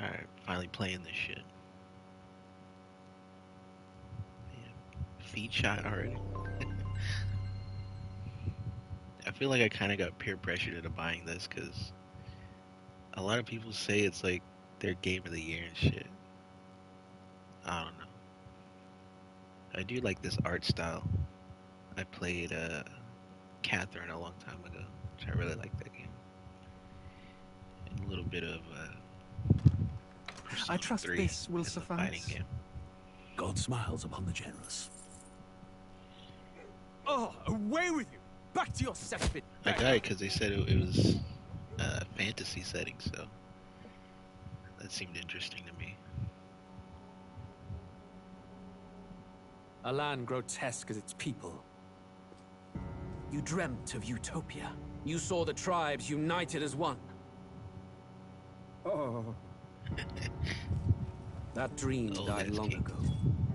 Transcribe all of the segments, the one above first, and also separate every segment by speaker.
Speaker 1: Alright, finally playing this shit. Damn. Feet shot already. I feel like I kind of got peer pressured into buying this because a lot of people say it's like their game of the year and shit. I don't know. I do like this art style. I played Catherine a long time ago, which I really like that game. And a little bit of
Speaker 2: I
Speaker 1: Persona
Speaker 2: trust
Speaker 1: 3
Speaker 2: this will
Speaker 1: as a fighting
Speaker 2: suffice.
Speaker 1: game.
Speaker 3: God smiles upon the generous.
Speaker 4: Oh, away with you! Back to your cesspit.
Speaker 1: I got it because they said it was fantasy setting, so that seemed interesting to me.
Speaker 4: A land grotesque as its people. You dreamt of utopia. You saw the tribes united as one.
Speaker 2: Oh,
Speaker 4: That dream
Speaker 1: Oh,
Speaker 4: died
Speaker 1: that's
Speaker 4: long
Speaker 1: king.
Speaker 4: ago.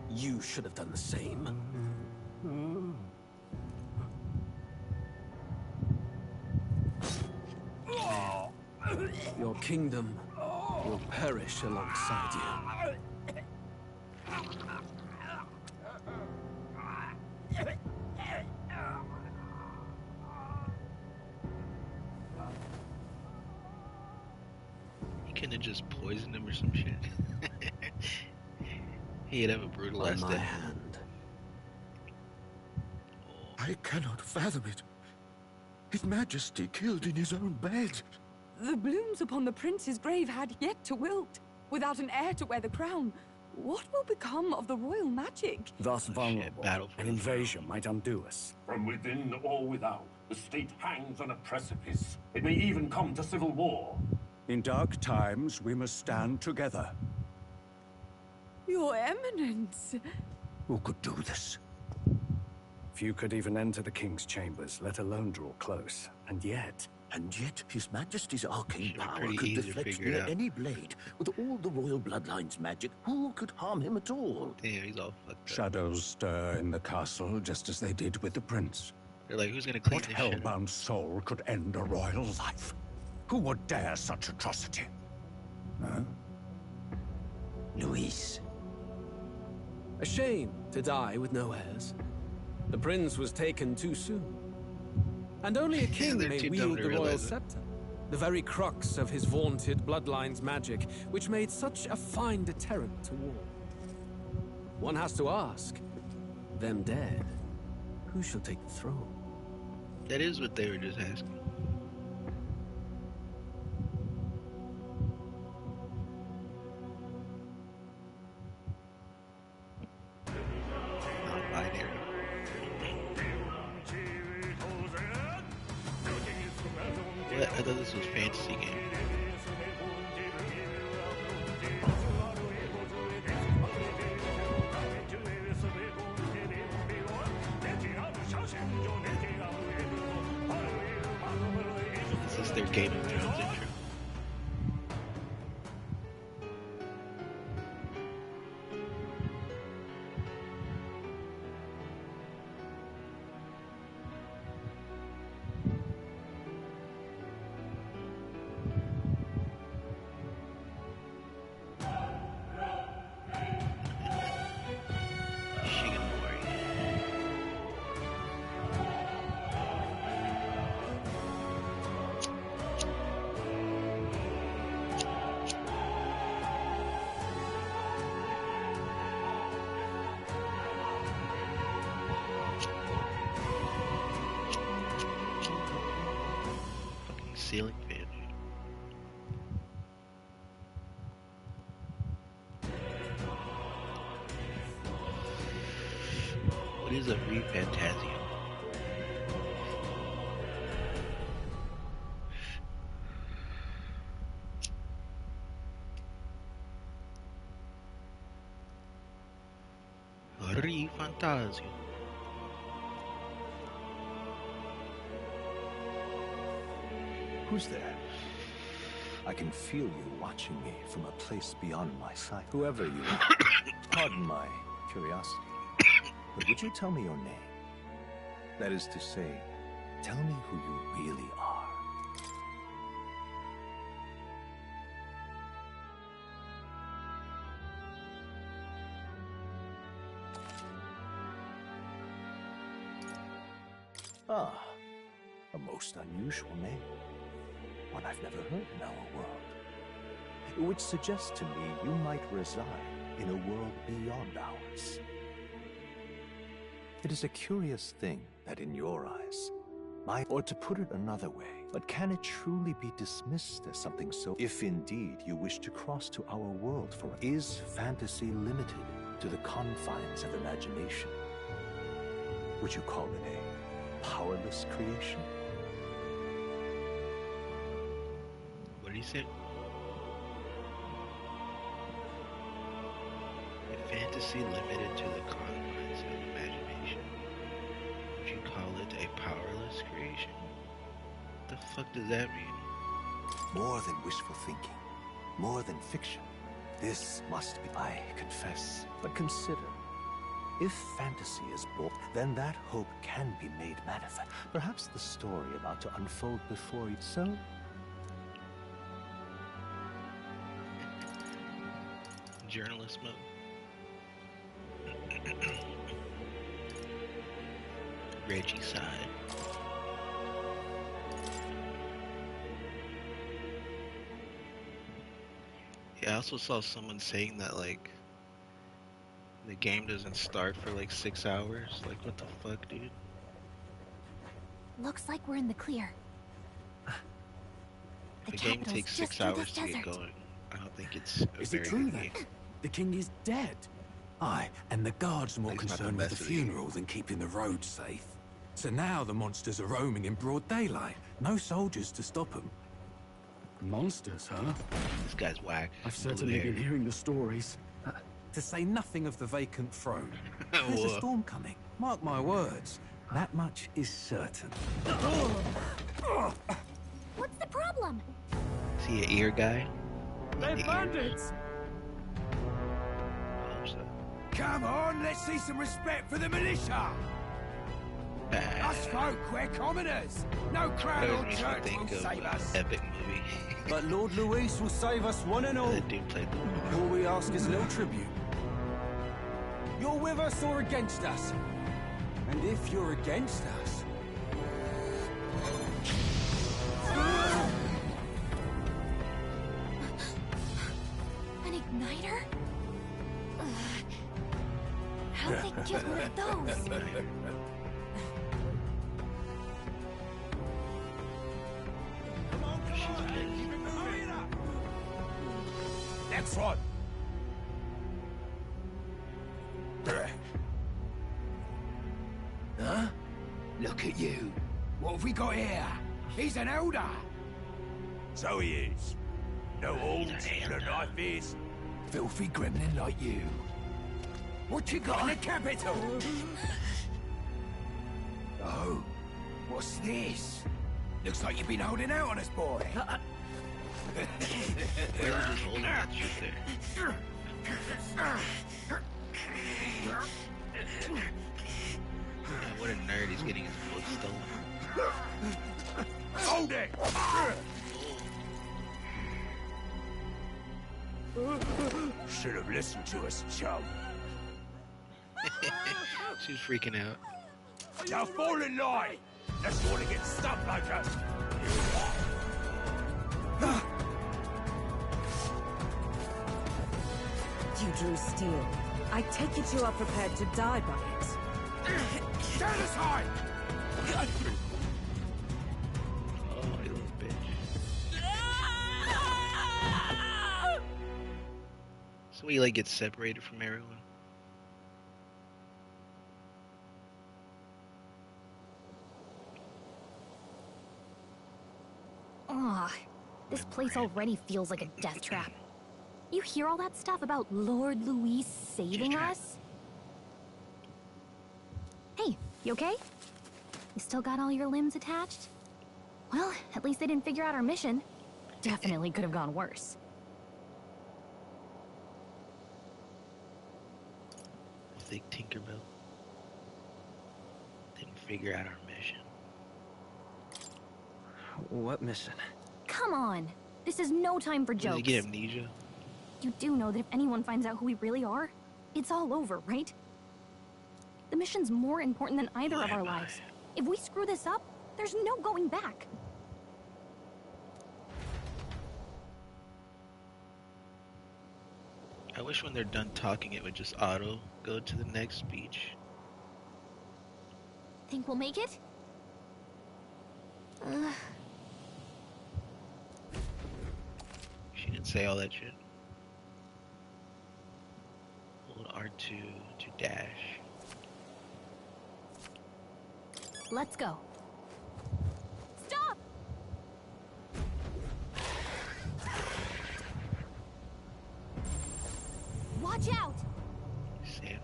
Speaker 4: You should have done the same. Your kingdom will perish alongside you.
Speaker 1: He couldn't have just poisoned him or some shit. He'd have a
Speaker 4: By
Speaker 1: brutalized
Speaker 4: my
Speaker 1: death.
Speaker 4: hand.
Speaker 3: I cannot fathom it. His Majesty killed in his own bed.
Speaker 5: The blooms upon the prince's grave had yet to wilt. Without an heir to wear the crown, what will become of the royal magic?
Speaker 2: thus vulnerable,
Speaker 1: battle for
Speaker 2: an
Speaker 1: the
Speaker 2: invasion might undo us.
Speaker 6: From within or without, the state hangs on a precipice. It may even come to civil war.
Speaker 2: In dark times, we must stand together.
Speaker 5: Your Eminence!
Speaker 3: Who could do this?
Speaker 2: Few could even enter the king's chambers, let alone draw close. And yet,
Speaker 3: His Majesty's arcane
Speaker 1: Should be
Speaker 3: power
Speaker 1: pretty
Speaker 3: could
Speaker 1: easy to
Speaker 3: deflect
Speaker 1: figure it
Speaker 3: near
Speaker 1: out.
Speaker 3: any blade. With all the royal bloodline's magic, who could harm him at all?
Speaker 1: Damn, he's all fucked up.
Speaker 2: shadows stir in the castle just as they did with the prince.
Speaker 1: They're like, who's gonna clean
Speaker 2: What
Speaker 1: this shit up?
Speaker 2: hellbound soul could end a royal life? Who would dare such atrocity? Huh?
Speaker 3: Luis.
Speaker 4: A shame to die with no heirs. The prince was taken too soon. And only a king
Speaker 1: they're
Speaker 4: may
Speaker 1: too dumb
Speaker 4: wield
Speaker 1: to
Speaker 4: the royal
Speaker 1: realize it.
Speaker 4: scepter. The very crux of his vaunted bloodline's magic, which made such a fine deterrent to war. One has to ask, them dead, who shall take the throne?
Speaker 1: That is what they were just asking. Non-binary. What? I thought this was fantasy game. This is their Game of Thrones intro. Shigemori. Fucking ceiling fan, dude. What is a ReFantazio? ReFantazio.
Speaker 7: Who's there? I can feel you watching me from a place beyond my sight. Whoever you are, pardon my curiosity, but would you tell me your name? That is to say, tell me who you really are. Ah, a most unusual name. One I've never heard in our world. Which suggests to me you might reside in a world beyond ours. It is a curious thing that in your eyes, or to put it another way, but can it truly be dismissed as something so? If indeed you wish to cross to our world for is fantasy limited to the confines of imagination? Would you call it a powerless creation?
Speaker 1: What did he say? A fantasy limited to the confines of imagination. Would you call it a powerless creation? What the fuck does that mean?
Speaker 7: More than wishful thinking, more than fiction. This must be, I confess. But consider, if fantasy is born, then that hope can be made manifest. Perhaps the story about to unfold before you. So,
Speaker 1: Journalist mode. Reggie side. Yeah, I also saw someone saying that like the game doesn't start for like 6 hours. Like what the fuck, dude?
Speaker 8: Looks like we're in the clear.
Speaker 1: If
Speaker 8: The
Speaker 1: a game
Speaker 8: capital's
Speaker 1: takes
Speaker 8: just
Speaker 1: 6
Speaker 8: through
Speaker 1: hours
Speaker 8: this
Speaker 1: to get
Speaker 8: desert.
Speaker 1: going, I don't think it's a
Speaker 3: Is
Speaker 1: very
Speaker 3: it true
Speaker 1: good
Speaker 3: then?
Speaker 1: game.
Speaker 3: The king is dead? Aye, and the guards more
Speaker 1: At least not the
Speaker 3: concerned with the
Speaker 1: best of the game.
Speaker 3: funeral than keeping the roads safe. So now the monsters are roaming in broad daylight. No soldiers to stop them. Monsters, huh?
Speaker 1: This guy's whack.
Speaker 3: I've
Speaker 1: Blue
Speaker 3: certainly been
Speaker 1: hair.
Speaker 3: hearing the stories.
Speaker 4: To say nothing of the vacant throne.
Speaker 3: There's a
Speaker 1: Whoa.
Speaker 3: storm coming. Mark my words. That much is certain.
Speaker 8: What's the problem?
Speaker 1: Is he an ear guy?
Speaker 3: They're
Speaker 1: The ears.
Speaker 3: bandits!
Speaker 1: I hope so.
Speaker 2: Come on, let's see some respect for the militia. Us folk, we're commoners. No crown
Speaker 1: That
Speaker 2: or
Speaker 1: always makes me
Speaker 2: church
Speaker 1: think
Speaker 2: will
Speaker 1: of
Speaker 2: save us.
Speaker 1: epic movie.
Speaker 4: But Lord Luis will save us one and all.
Speaker 1: That dude played the
Speaker 4: All we ask is a little tribute. You're with us or against us? And if you're against us...
Speaker 8: An igniter? Ugh. How'd they get one of those?
Speaker 2: Next one. Huh? Look at you. What have we got here? He's an elder. So he is. No horns, no knife is. Filthy gremlin like you. What you got in the capital? Oh, what's this? Looks like you've been holding out on us, boy.
Speaker 1: Where was just holding that shit there? Man, what a nerd, he's getting his book stolen.
Speaker 2: Hold it! Should have listened to us, chum.
Speaker 1: She's freaking out.
Speaker 2: Now fall in line! That's want to get stuck like us!
Speaker 5: You drew steel. I take it you are prepared to die by it.
Speaker 2: Stand aside!
Speaker 1: Oh, you little bitch. So he like gets separated from everyone.
Speaker 8: Ugh, this place already feels like a death trap. You hear all that stuff about Lord Luis saving
Speaker 1: Just try-
Speaker 8: us? Hey, you okay? You still got all your limbs attached? Well, at least they didn't figure out our mission. Definitely could have gone worse.
Speaker 1: Thick Tinkerbell. Didn't figure out our mission.
Speaker 4: What mission?
Speaker 8: Come on! This is no time for
Speaker 1: Did he
Speaker 8: jokes.
Speaker 1: get amnesia?
Speaker 8: You do know that if anyone finds out who we really are, it's all over, right? The mission's more important than either
Speaker 1: Who
Speaker 8: of our
Speaker 1: am I?
Speaker 8: lives. If we screw this up, there's no going back.
Speaker 1: I wish when they're done talking it would just auto go to the next speech.
Speaker 8: Think we'll make it?
Speaker 1: She didn't say all that shit. Hold R2 to dash.
Speaker 8: Let's go. Stop! Watch out!
Speaker 1: Sandworm.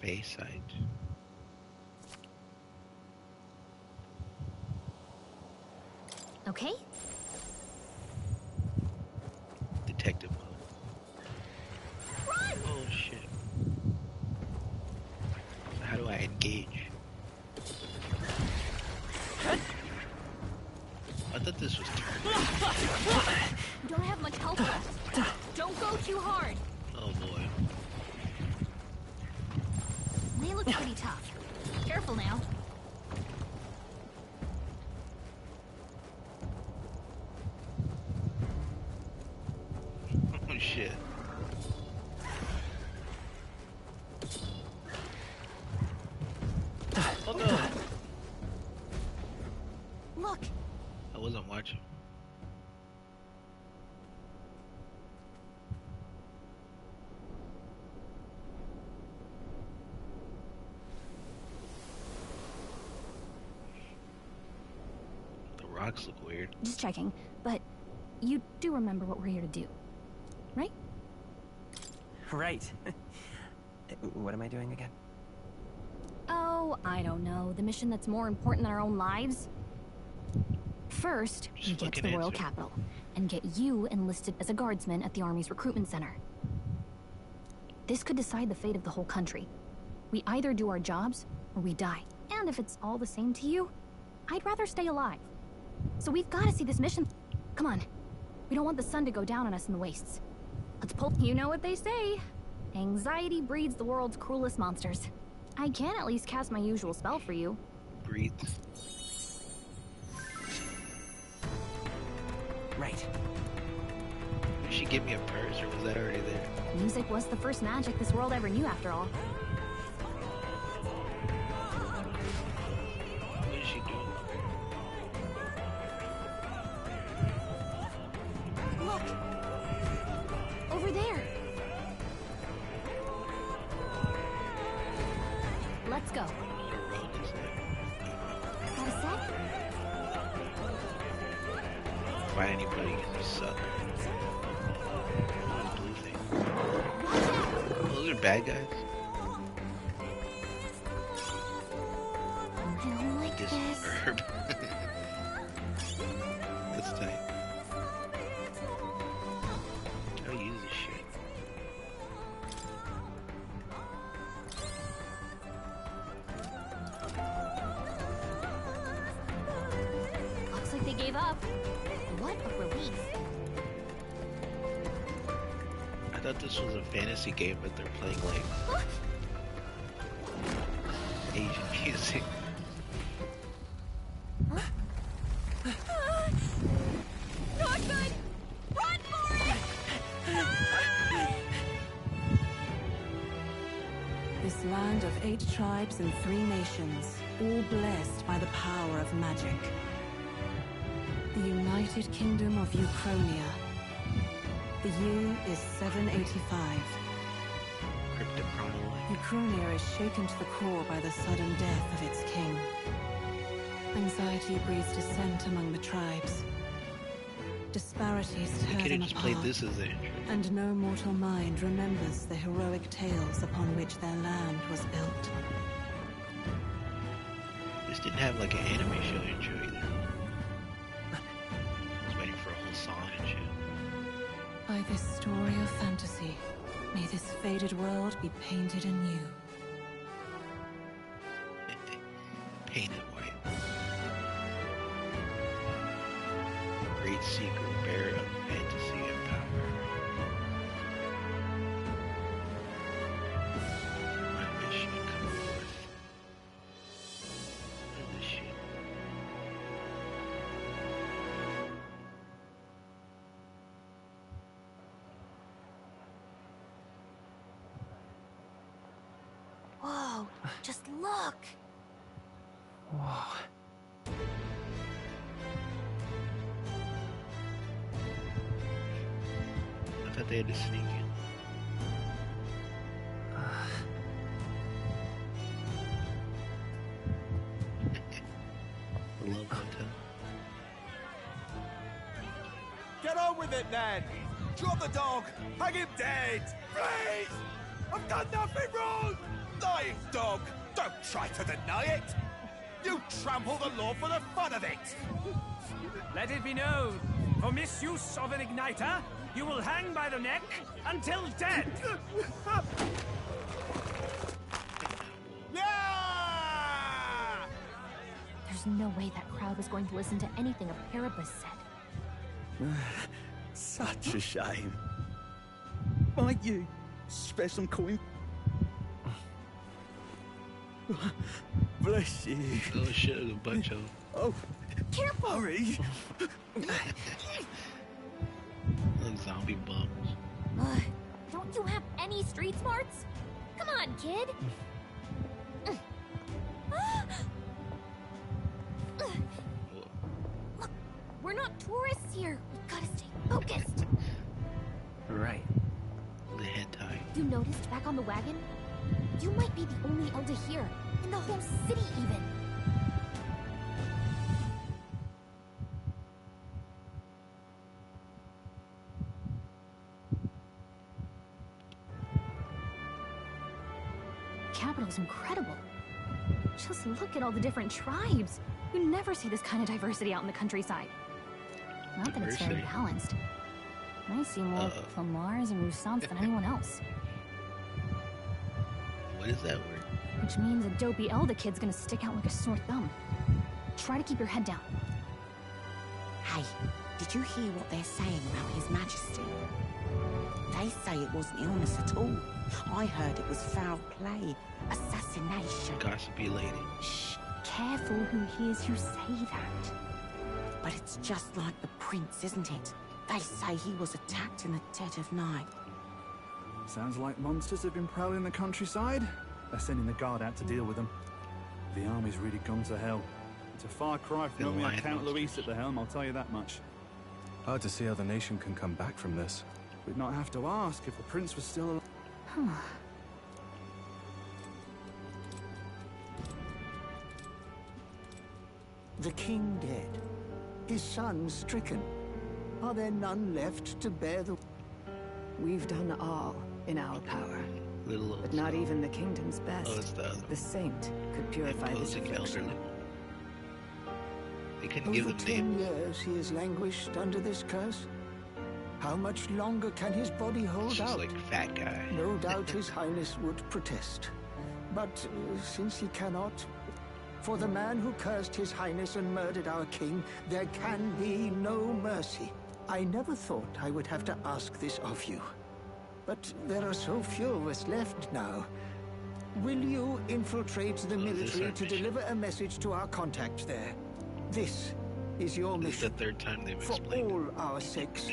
Speaker 1: Face sight.
Speaker 8: Okay.
Speaker 1: Detective mode.
Speaker 8: Run!
Speaker 1: Oh shit. So how do I engage? I thought this was
Speaker 8: You don't have much health left. Don't go too hard.
Speaker 1: oh boy.
Speaker 8: They look pretty tough. Careful now.
Speaker 1: Oh shit. Oh no.
Speaker 8: Look,
Speaker 1: I wasn't watching. The rocks look weird.
Speaker 8: just checking, but you do remember what we're here to do, right?
Speaker 9: Right. What am I doing again?
Speaker 8: Oh, I don't know. The mission that's more important than our own lives? First, we
Speaker 1: Just
Speaker 8: get to
Speaker 1: fucking
Speaker 8: the royal
Speaker 1: answer.
Speaker 8: capital and get you enlisted as a guardsman at the Army's recruitment center. This could decide the fate of the whole country. We either do our jobs or we die. And if it's all the same to you, I'd rather stay alive. So we've got to see this mission. Come on. We don't want the sun to go down on us in the wastes. Let's pull. You know what they say. Anxiety breeds the world's cruelest monsters. I can at least cast my usual spell for you.
Speaker 1: Breathe.
Speaker 9: Right.
Speaker 1: Did she give me a purse or was that already there?
Speaker 8: Music was the first magic this world ever knew, after all.
Speaker 1: What did she do?
Speaker 8: Look! Over there! Let's go.
Speaker 1: What a road is that?
Speaker 8: Got a set?
Speaker 1: Find anybody can just suck. Oh, the blue thing.
Speaker 8: Watch out!
Speaker 1: Oh, those are bad guys?
Speaker 8: I don't like
Speaker 1: This
Speaker 8: this.
Speaker 1: herb. That's tight. How do you use this shit?
Speaker 8: Looks like they gave up. What a relief.
Speaker 1: I thought this was a fantasy game, but they're playing like Asian music.
Speaker 8: Not good! Run for it!
Speaker 10: This land of 8 tribes and 3 nations, all blessed by the power of magic. The United Kingdom of Uchronia. The year is 785.
Speaker 1: Cryptochronology.
Speaker 10: Uchronia is shaken to the core by the sudden death of its king. Anxiety breeds dissent among the tribes. Disparities
Speaker 1: We
Speaker 10: tear
Speaker 1: could have
Speaker 10: them
Speaker 1: just played
Speaker 10: apart.
Speaker 1: this as the intro.
Speaker 10: And no mortal mind remembers the heroic tales upon which their land was built.
Speaker 1: This didn't have like an anime show intro either. I was waiting for a whole song and shit.
Speaker 10: By this story of fantasy, may this faded world be painted anew.
Speaker 1: Painted white. Great secret, bearer of fantasy and power.
Speaker 8: Theo, just look.
Speaker 9: Whoa.
Speaker 1: I thought they had to sneak in. The love hotel.
Speaker 2: Get on with it, then! Drop the dog! Hang him dead! Please! I've done nothing wrong! Lying dog! Don't try to deny it! You trample the law for the fun of it!
Speaker 11: Let it be known, for misuse of an igniter, you will hang by the neck until dead!
Speaker 2: Yeah!
Speaker 8: There's no way that crowd was going to listen to anything a Paribus said.
Speaker 12: Such a shame. Might you spare some coin? Bless you.
Speaker 1: Oh shit, a bunch of.
Speaker 12: Oh,
Speaker 8: Careful!
Speaker 12: hurry.
Speaker 1: Like zombie bums.
Speaker 8: Don't you have any street smarts? Come on, kid. Look, we're not tourists here. We gotta stay focused.
Speaker 9: Right.
Speaker 1: The hentai.
Speaker 8: You noticed back on the wagon? You might be the only Elder here, in the whole city even. Capital's incredible. Just look at all the different tribes. You never see this kind of diversity out in the countryside. Not that it's very
Speaker 1: Diversity?
Speaker 8: balanced. I see more Flamars and Roussants than anyone else.
Speaker 1: What is that word?
Speaker 8: Which means a dopey Elder kid's gonna stick out like a sore thumb. Try to keep your head down.
Speaker 13: Hey, did you hear what they're saying about His Majesty? They say it wasn't illness at all. I heard it was foul play, assassination.
Speaker 1: Gossipy lady.
Speaker 13: Shh, careful who hears you say that. But it's just like the prince, isn't it? They say he was attacked in the dead of night.
Speaker 14: Sounds like monsters have been prowling the countryside. They're sending the guard out to deal with them. The army's really gone to hell. It's a far cry from when we had Count Luis at the helm, I'll tell you that much.
Speaker 3: Hard to see how the nation can come back from this.
Speaker 14: We'd not have to ask if the prince was still alive.
Speaker 15: The king dead. His son stricken. Are there none left to bear the...
Speaker 10: We've done all in our power.
Speaker 1: Little
Speaker 10: But not even the kingdom's best.
Speaker 1: Oh, it's the other.
Speaker 10: The saint could purify this
Speaker 1: Imposing
Speaker 10: affliction.
Speaker 1: elderly. They couldn't give
Speaker 15: Over
Speaker 1: them
Speaker 15: 10
Speaker 1: names.
Speaker 15: years he has languished under this curse. How much longer can his body hold
Speaker 1: Just
Speaker 15: out?
Speaker 1: like fat guy.
Speaker 15: No doubt his highness would protest. But since he cannot, for the man who cursed his highness and murdered our king, there can be no mercy. I never thought I would have to ask this of you. But there are so few of us left now. Will you infiltrate the military to deliver a message to our contact there? This is your
Speaker 1: This is
Speaker 15: mission.
Speaker 1: the third time they've
Speaker 15: For
Speaker 1: explained
Speaker 15: all our sakes,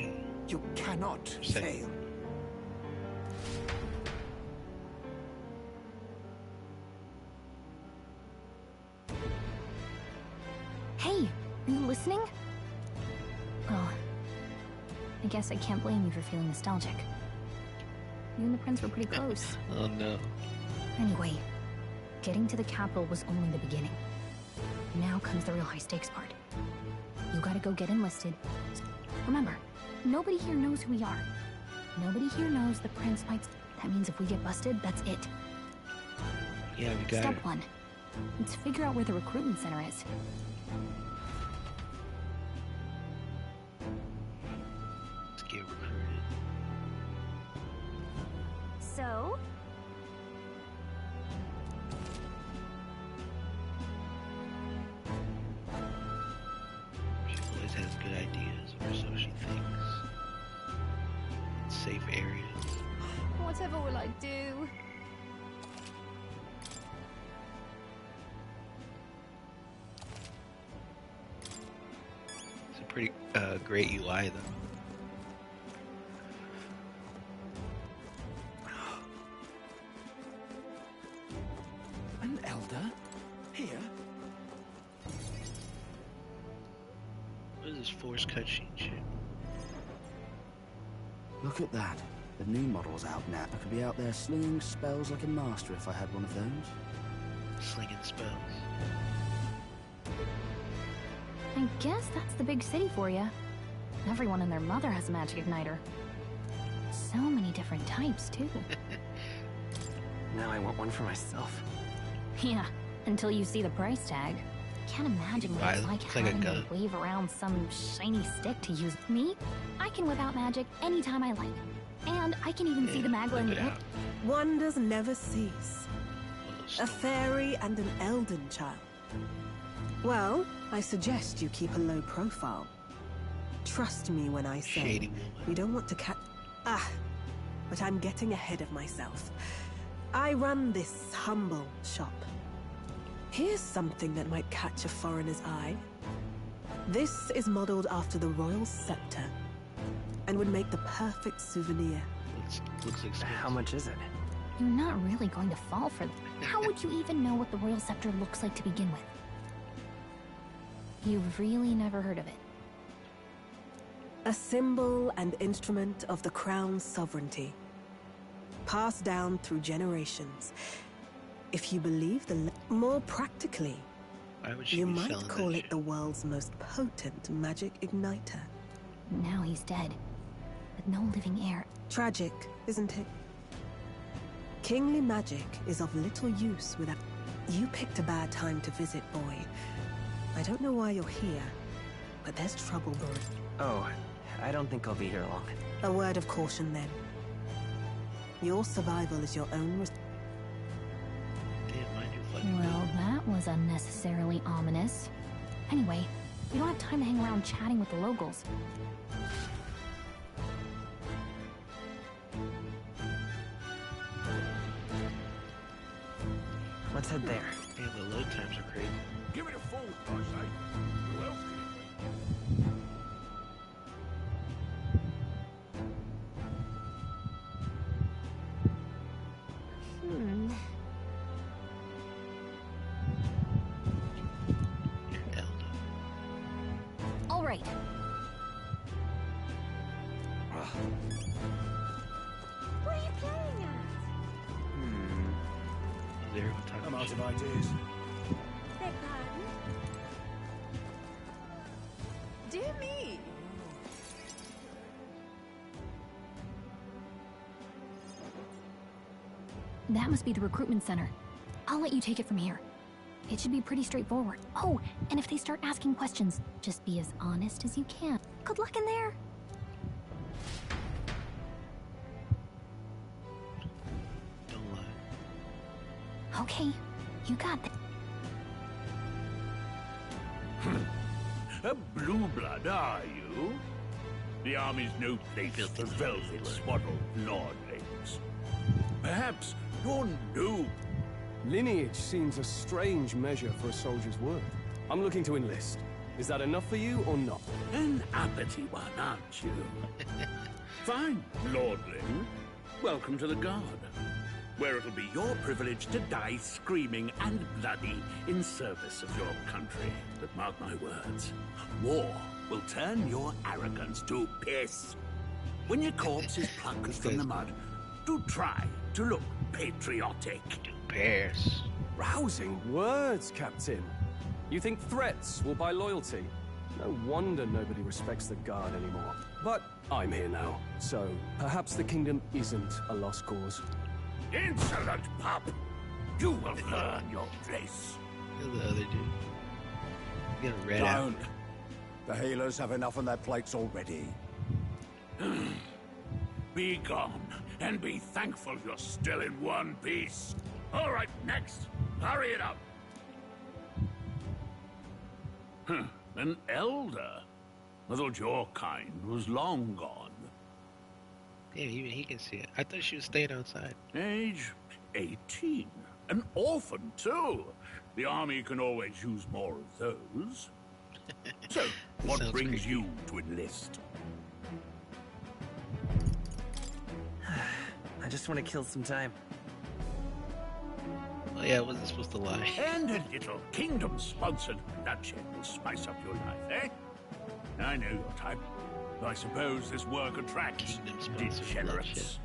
Speaker 15: you cannot fail.
Speaker 8: Hey, are you listening? Well, I guess I can't blame you for feeling nostalgic. You and the prince were pretty close.
Speaker 1: Oh no.
Speaker 8: Anyway, getting to the capital was only the beginning. Now comes the real high-stakes part. You gotta go get enlisted. Remember, nobody here knows who we are. Nobody here knows the prince might... That means if we get busted, that's it.
Speaker 1: Yeah, we got
Speaker 8: Step
Speaker 1: it.
Speaker 8: 1. Let's figure out where the recruitment center is.
Speaker 1: Let's get recruited.
Speaker 8: So?
Speaker 1: She always has good ideas, or so she thinks. Safe areas.
Speaker 8: Whatever will I do?
Speaker 1: It's a pretty great UI though. is this forced cutscene shit?
Speaker 16: Look at that. The new model's out now. I could be out there slinging spells like a master if I had one of those.
Speaker 1: Slinging spells.
Speaker 8: I guess that's the big city for you. Everyone and their mother has a magic igniter. So many different types, too.
Speaker 9: Now I want one for myself.
Speaker 8: Yeah, until you see the price tag. Can't imagine what it's like having to wave around some shiny stick to use. Me? I can whip out magic anytime I like. And I can even see the Magla in the pit.
Speaker 10: Wonders never cease. A fairy and an elden child. Well, I suggest you keep a low profile. Trust me when I say you don't want to catch... but I'm getting ahead of myself. I run this humble shop. Here's something that might catch a foreigner's eye. This is modeled after the royal scepter and would make the perfect souvenir.
Speaker 1: Looks expensive.
Speaker 9: How much is it?
Speaker 8: You're not really going to fall for them. How would you even know what the royal scepter looks like to begin with? You've really never heard of it.
Speaker 10: A symbol and instrument of the crown's sovereignty. Passed down through generations. If you believe more practically, you might call it the world's most potent magic igniter.
Speaker 8: Now he's dead, with no living heir.
Speaker 10: Tragic, isn't it? Kingly magic is of little use without... You picked a bad time to visit, boy. I don't know why you're here, but there's trouble brewing.
Speaker 9: Oh, I don't think I'll be here long.
Speaker 10: A word of caution, then. Your survival is your own
Speaker 8: Well, that was unnecessarily ominous. Anyway, we don't have time to hang around chatting with the locals.
Speaker 9: Let's head there.
Speaker 1: Yeah, the load times are crazy.
Speaker 2: Give it a fold, I say. Who else can it be?
Speaker 8: All right.
Speaker 13: What are you playing at?
Speaker 2: I'm out of ideas.
Speaker 13: Beg pardon?
Speaker 5: Dear me.
Speaker 8: That must be the recruitment center. I'll let you take it from here. It should be pretty straightforward. Oh, and if they start asking questions, just be as honest as you can. Good luck in there.
Speaker 1: Don't lie.
Speaker 8: Okay, you got that.
Speaker 17: A blue blood, are you? The army's no place for velvet swaddled lordlings. Perhaps you're new.
Speaker 18: Lineage seems a strange measure for a soldier's worth. I'm looking to enlist. Is that enough for you or not?
Speaker 17: An uppity one, aren't you? Fine, lordling. Welcome to the Guard, where it'll be your privilege to die screaming and bloody in service of your country. But mark my words, war will turn your arrogance to piss. When your corpse is plucked from the mud, do try to look patriotic.
Speaker 1: Bears.
Speaker 18: Rousing words, Captain. You think threats will buy loyalty? No wonder nobody respects the Guard anymore. But I'm here now, so perhaps the kingdom isn't a lost cause.
Speaker 17: Insolent pup! You will learn your place.
Speaker 1: The other dude. You got a red out.
Speaker 2: Don't. The healers have enough on their plates already.
Speaker 17: Be gone, and be thankful you're still in one piece. All right, next. Hurry it up. An elder? I thought your kind was long gone.
Speaker 1: Yeah, even he can see it. I thought she was staying outside.
Speaker 17: Age 18. An orphan, too. The army can always use more of those. So, what brings you to enlist?
Speaker 9: I just want to kill some time.
Speaker 1: Oh yeah, I wasn't supposed to lie.
Speaker 17: And a little kingdom-sponsored bloodshed will spice up your life, eh? I know your type. I suppose this work attracts degenerates.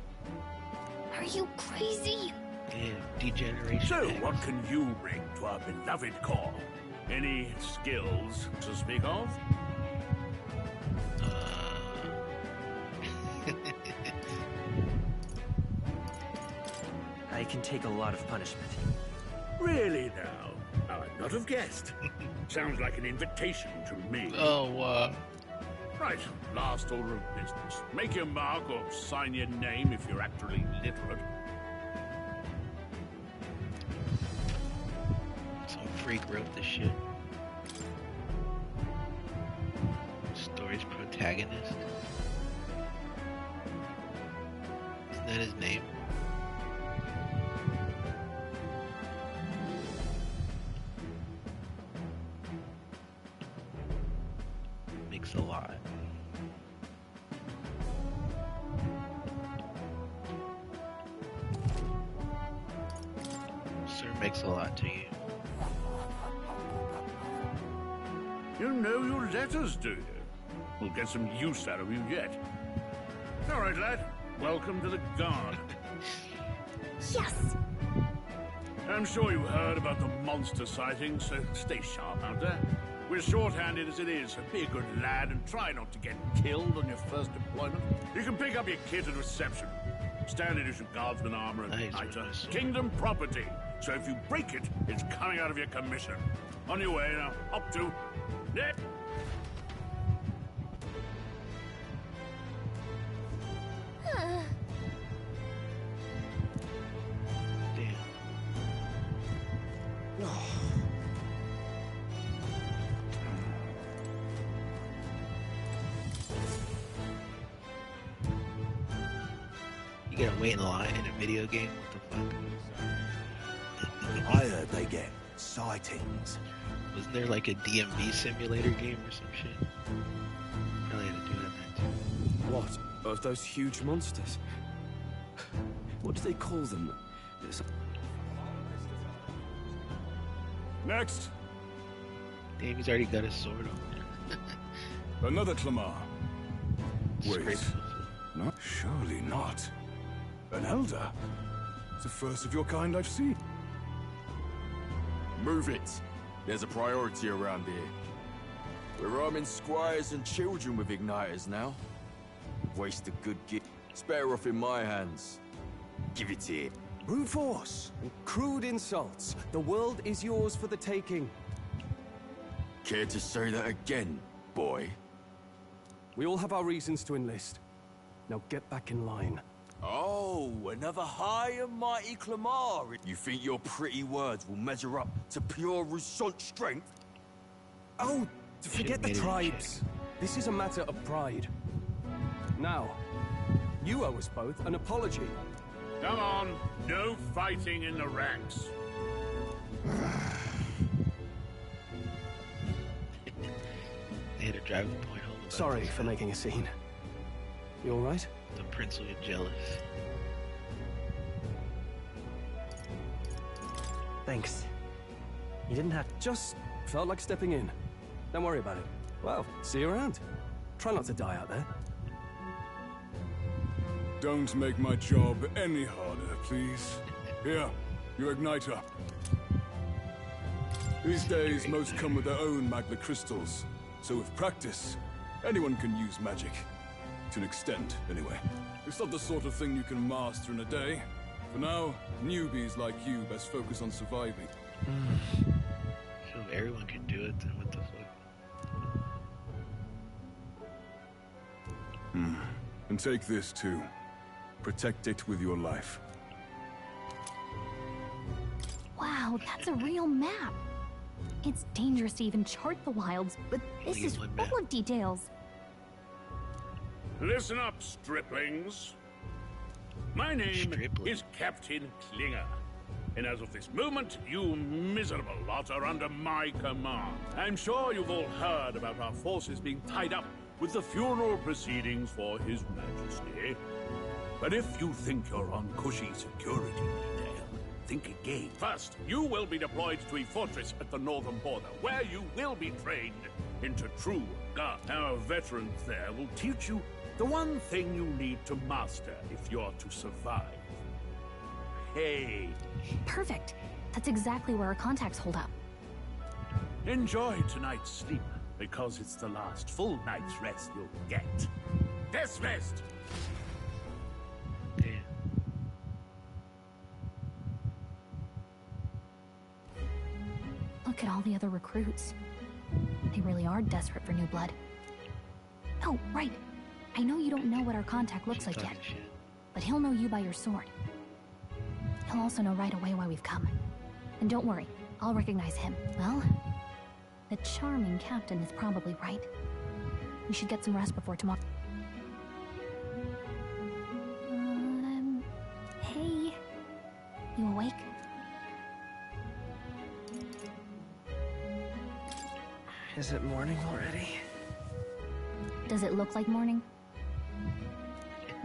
Speaker 8: Are you crazy?
Speaker 1: Yeah, degeneration.
Speaker 17: So, what can you bring to our beloved core? Any skills to speak of?
Speaker 9: I can take a lot of punishment.
Speaker 17: Really now? I would not have guessed. Sounds like an invitation to me.
Speaker 1: Oh,
Speaker 17: Right, last order of business. Make your mark or sign your name if you're actually literate.
Speaker 1: Some freak wrote this shit. Story's protagonist. Isn't that his name? Makes a lot. Sir makes a lot to you.
Speaker 17: You know your letters, do you? We'll get some use out of you yet. All right, lad. Welcome to the Guard.
Speaker 8: Yes!
Speaker 17: I'm sure you heard about the monster sighting, so stay sharp out there. We're short-handed as it is, so be a good lad and try not to get killed on your first deployment. You can pick up your kit at reception. Standard issue guardsman armor and igniter. Kingdom property. So if you break it, it's coming out of your commission. On your way now. Up to... Nick!
Speaker 1: You gotta wait in line in a video game? What the fuck?
Speaker 2: I heard they get sightings.
Speaker 1: Wasn't there like a DMV simulator game or some shit? Probably had to do that too.
Speaker 18: What? Of those huge monsters? What do they call them?
Speaker 3: Next!
Speaker 1: Damn, he's already got his sword on.
Speaker 3: Another Clamar. Wait. No, surely not. An elder? It's the first of your kind I've seen.
Speaker 19: Move it. There's a priority around here. We're arming squires and children with igniters now. Waste a good gift. It's better off in my hands. Give it here.
Speaker 18: Brute force. Crude insults. The world is yours for the taking.
Speaker 19: Care to say that again, boy?
Speaker 18: We all have our reasons to enlist. Now get back in line.
Speaker 19: Oh, another high and mighty Clamar. You think your pretty words will measure up to pure Rousseau strength?
Speaker 18: Oh, forget the tribes. This is a matter of pride. Now, you owe us both an apology.
Speaker 17: Come on, no fighting in the ranks.
Speaker 1: They had to drive the point home.
Speaker 18: Sorry for making a scene. You all right?
Speaker 1: The prince will get jealous.
Speaker 18: Thanks. You didn't have... Just felt like stepping in. Don't worry about it. Well, see you around. Try not to die out there.
Speaker 3: Don't make my job any harder, please. Here, your igniter. These days, most come with their own magma crystals. So with practice, anyone can use magic. To an extent, anyway. It's not the sort of thing you can master in a day. For now, newbies like you best focus on surviving.
Speaker 1: So if everyone can do it, then what the fuck?
Speaker 3: And take this too. Protect it with your life.
Speaker 8: Wow, that's a real map. It's dangerous to even chart the wilds, but this is full of details.
Speaker 17: Listen up, striplings. My name is Captain Klinger. And as of this moment, you miserable lot are under my command. I'm sure you've all heard about our forces being tied up with the funeral proceedings for His Majesty. But if you think you're on cushy security detail, think again. First, you will be deployed to a fortress at the northern border, where you will be trained into true guard. Our veterans there will teach you the one thing you need to master if you're to survive. Hey.
Speaker 8: Perfect. That's exactly where our contacts hold out.
Speaker 17: Enjoy tonight's sleep, because it's the last full night's rest you'll get. Dismissed!
Speaker 8: Look at all the other recruits. They really are desperate for new blood. Oh, right. I know you don't know what our contact looks like yet, but he'll know you by your sword. He'll also know right away why we've come. And don't worry, I'll recognize him. Well, the charming captain is probably right. We should get some rest before tomorrow. Hey. You awake?
Speaker 9: Is it morning already?
Speaker 8: Does it look like morning?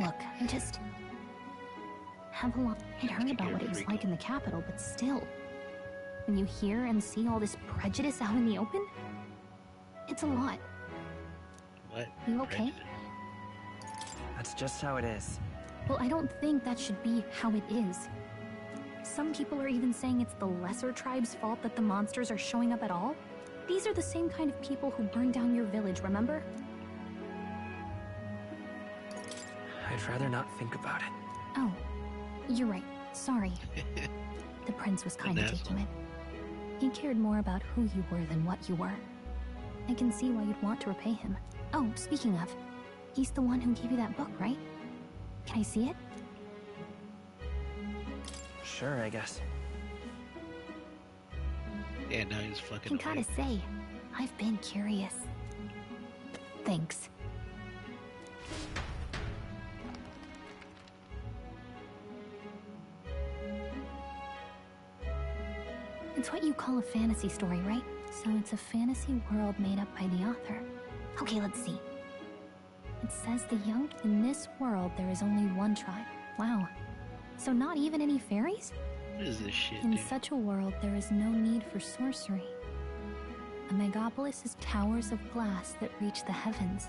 Speaker 8: Look, I just have a lot. I'd heard about what it was like in the capital, but still. When you hear and see all this prejudice out in the open, it's a lot.
Speaker 1: What?
Speaker 8: You okay?
Speaker 9: That's just how it is.
Speaker 8: Well, I don't think that should be how it is. Some people are even saying it's the lesser tribe's fault that the monsters are showing up at all. These are the same kind of people who burned down your village, remember?
Speaker 9: I'd rather not think about it.
Speaker 8: Oh, you're right. Sorry. The prince was kind to take you in. He cared more about who you were than what you were. I can see why you'd want to repay him. Oh, speaking of, he's the one who gave you that book, right? Can I see it?
Speaker 9: Sure, I guess.
Speaker 1: Yeah, now he's fucking
Speaker 8: I gotta say, I've been curious. Thanks. It's what you call a fantasy story, right? So it's a fantasy world made up by the author. Okay, let's see. It says the young... In this world, there is only one tribe. Wow. So not even any fairies?
Speaker 1: What is this shit,
Speaker 8: In
Speaker 1: dude?
Speaker 8: such a world, there is no need for sorcery. A megapolis is towers of glass that reach the heavens.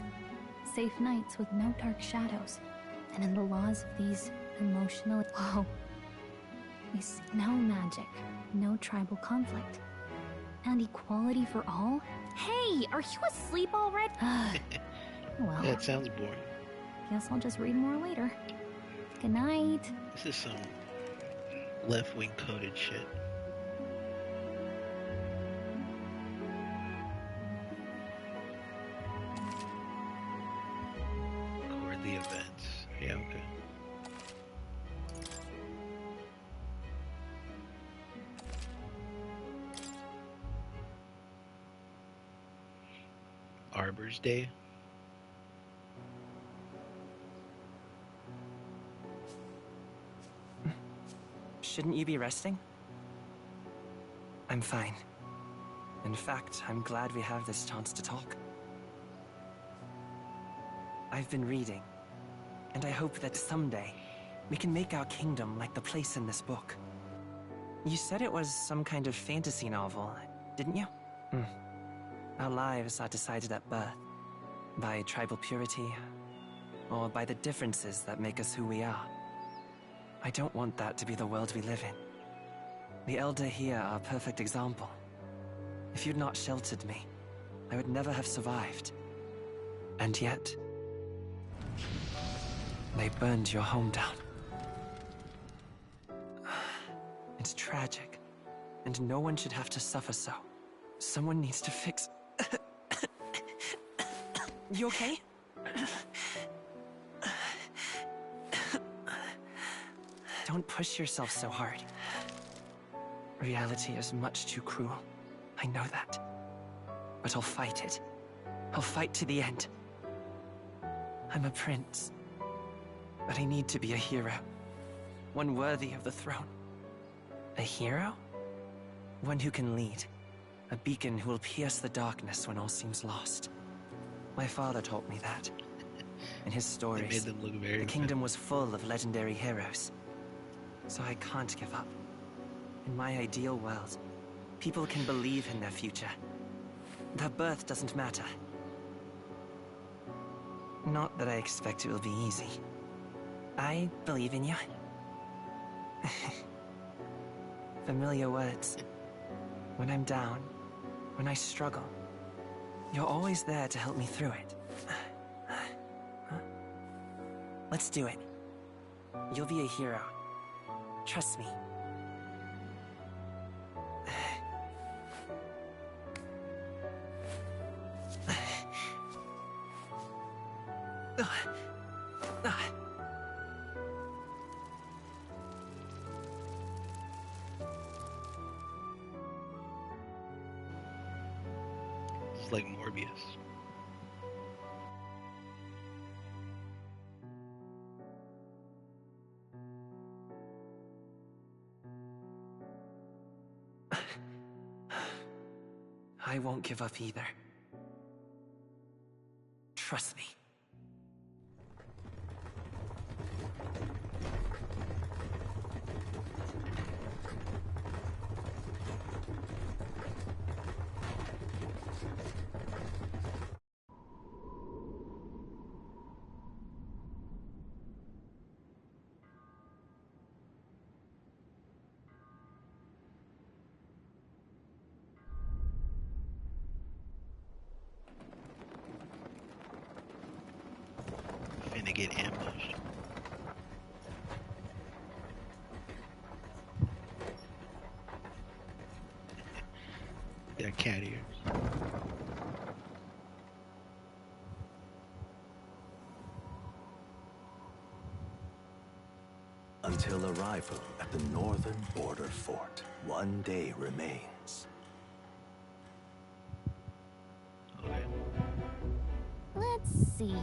Speaker 8: Safe nights with no dark shadows. And in the laws of these emotional... Whoa. We see no magic, no tribal conflict. And equality for all? Hey, are you asleep already? Well,
Speaker 1: That sounds boring.
Speaker 8: guess I'll just read more later. Good night.
Speaker 1: This is some left-wing coded shit. Record the events. Yeah, okay. Arbor's Day.
Speaker 9: Shouldn't you be resting? I'm fine. In fact, I'm glad we have this chance to talk. I've been reading, and I hope that someday we can make our kingdom like the place in this book. You said it was some kind of fantasy novel, didn't you? Our lives are decided at birth, by tribal purity, or by the differences that make us who we are. I don't want that to be the world we live in. The Elder here are a perfect example. If you'd not sheltered me, I would never have survived. And yet, they burned your home down. It's tragic, and no one should have to suffer so. Someone needs to fix... You okay? Don't push yourself so hard. Reality is much too cruel. I know that. But I'll fight it. I'll fight to the end. I'm a prince. But I need to be a hero. One worthy of the throne. A hero? One who can lead. A beacon who will pierce the darkness when all seems lost. My father taught me that. In his stories,
Speaker 1: made them look very
Speaker 9: the kingdom was full of legendary heroes. So I can't give up. In my ideal world, people can believe in their future. Their birth doesn't matter. Not that I expect it will be easy. I believe in you. Familiar words. When I'm down, when I struggle, you're always there to help me through it. Let's do it. You'll be a hero. Trust me.
Speaker 1: It's like Morbius.
Speaker 9: I won't give up either. Trust me.
Speaker 1: Finna get ambushed. Got cat ears.
Speaker 7: Until arrival at the northern border fort, one day remains.
Speaker 8: Let's see.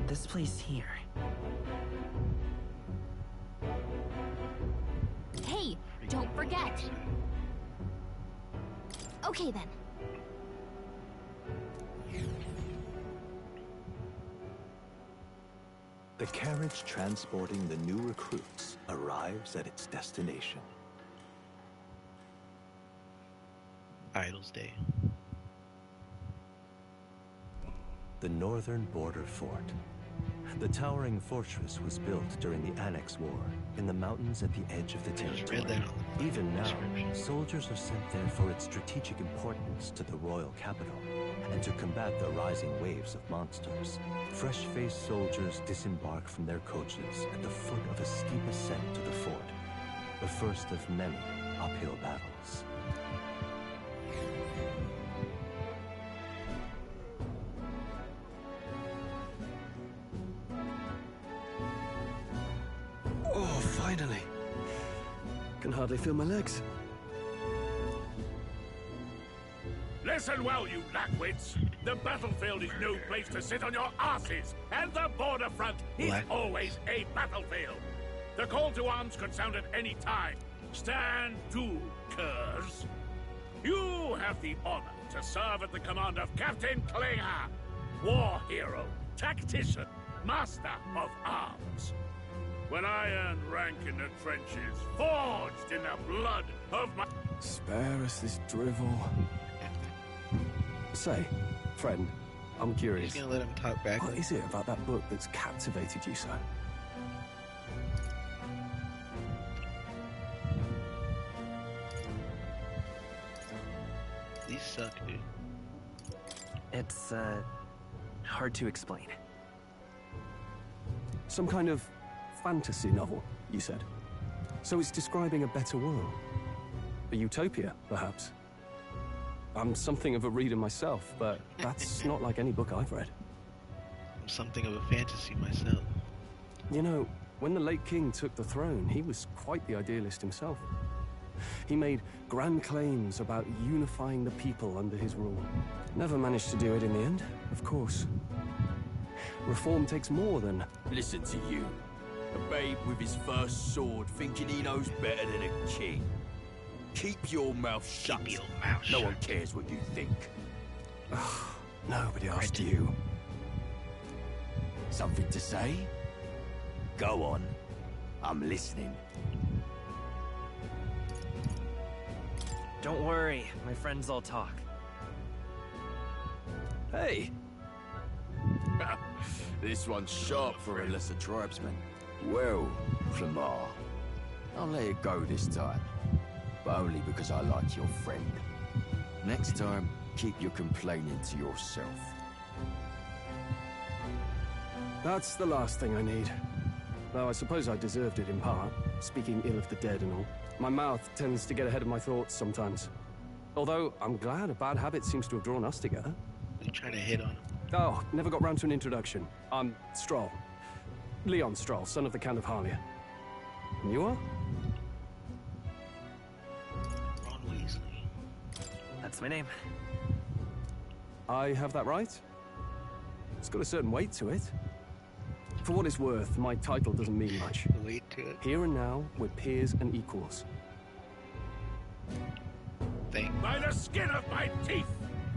Speaker 9: This place here.
Speaker 8: Hey, don't forget. Okay then.
Speaker 7: The carriage transporting the new recruits arrives at its destination.
Speaker 1: Idol's Day.
Speaker 7: The northern border fort. The towering fortress was built during the Annex War in the mountains at the edge of the territory. Even now, soldiers are sent there for its strategic importance to the royal capital and to combat the rising waves of monsters. Fresh-faced soldiers disembark from their coaches at the foot of a steep ascent to the fort, the first of many uphill battles.
Speaker 18: Oh, finally. Can hardly feel my legs.
Speaker 17: Listen well, you lackwits. The battlefield is no place to sit on your asses, and the border front is always a battlefield. The call to arms could sound at any time. Stand to, curs. You have the honor to serve at the command of Captain Klinger, war hero, tactician, master of arms. When I earned rank in the trenches, forged in the blood of my...
Speaker 18: Spare us this drivel. Say, friend, I'm curious.
Speaker 1: Just gonna let him talk back.
Speaker 18: What is it about that book that's captivated you so?
Speaker 1: These suck, dude.
Speaker 9: It's, hard to explain.
Speaker 18: Some kind of fantasy novel, you said. So it's describing a better world. A utopia, perhaps. I'm something of a reader myself, but that's not like any book I've read.
Speaker 1: I'm something of a fantasy myself.
Speaker 18: You know, when the late king took the throne, he was quite the idealist himself. He made grand claims about unifying the people under his rule. Never managed to do it in the end, of course. Reform takes more than...
Speaker 19: Listen to you. A babe with his first sword thinking he knows better than a king. Keep your mouth shut.
Speaker 1: Keep your mouth
Speaker 19: no
Speaker 1: shut.
Speaker 19: one cares what you think.
Speaker 18: Nobody asked you.
Speaker 2: Something to say? Go on. I'm listening.
Speaker 9: Don't worry, my friends all talk.
Speaker 18: Hey!
Speaker 19: This one's sharp for a lesser tribesman.
Speaker 2: Well, Flamar, I'll let it go this time. But only because I like your friend. Next time, keep your complaining to yourself.
Speaker 18: That's the last thing I need. Though I suppose I deserved it in part, speaking ill of the dead and all. My mouth tends to get ahead of my thoughts sometimes. Although, I'm glad a bad habit seems to have drawn us together.
Speaker 1: You trying to hit on him?
Speaker 18: Oh, never got round to an introduction. I'm Stroll. Leon Stroll, son of the Count of Harlia. And you are?
Speaker 1: Ron Weasley.
Speaker 9: That's my name.
Speaker 18: I have that right? It's got a certain weight to it. For what it's worth, my title doesn't mean much.
Speaker 1: Weight to it?
Speaker 18: Here and now, we're peers and equals.
Speaker 17: By the skin of my teeth!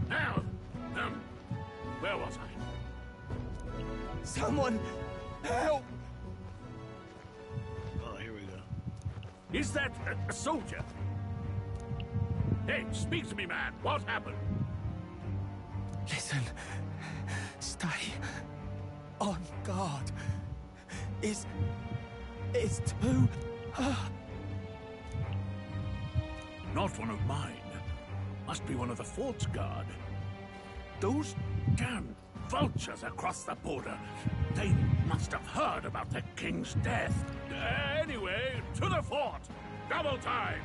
Speaker 17: Now, where was I?
Speaker 2: Someone help!
Speaker 1: Oh, here we go.
Speaker 17: Is that a soldier? Hey, speak to me, man. What happened?
Speaker 15: Listen. Stay on guard. It's too...
Speaker 17: Not one of mine. Must be one of the fort's guard. Those damn vultures across the border. They must have heard about the king's death. Anyway, to the fort. Double time.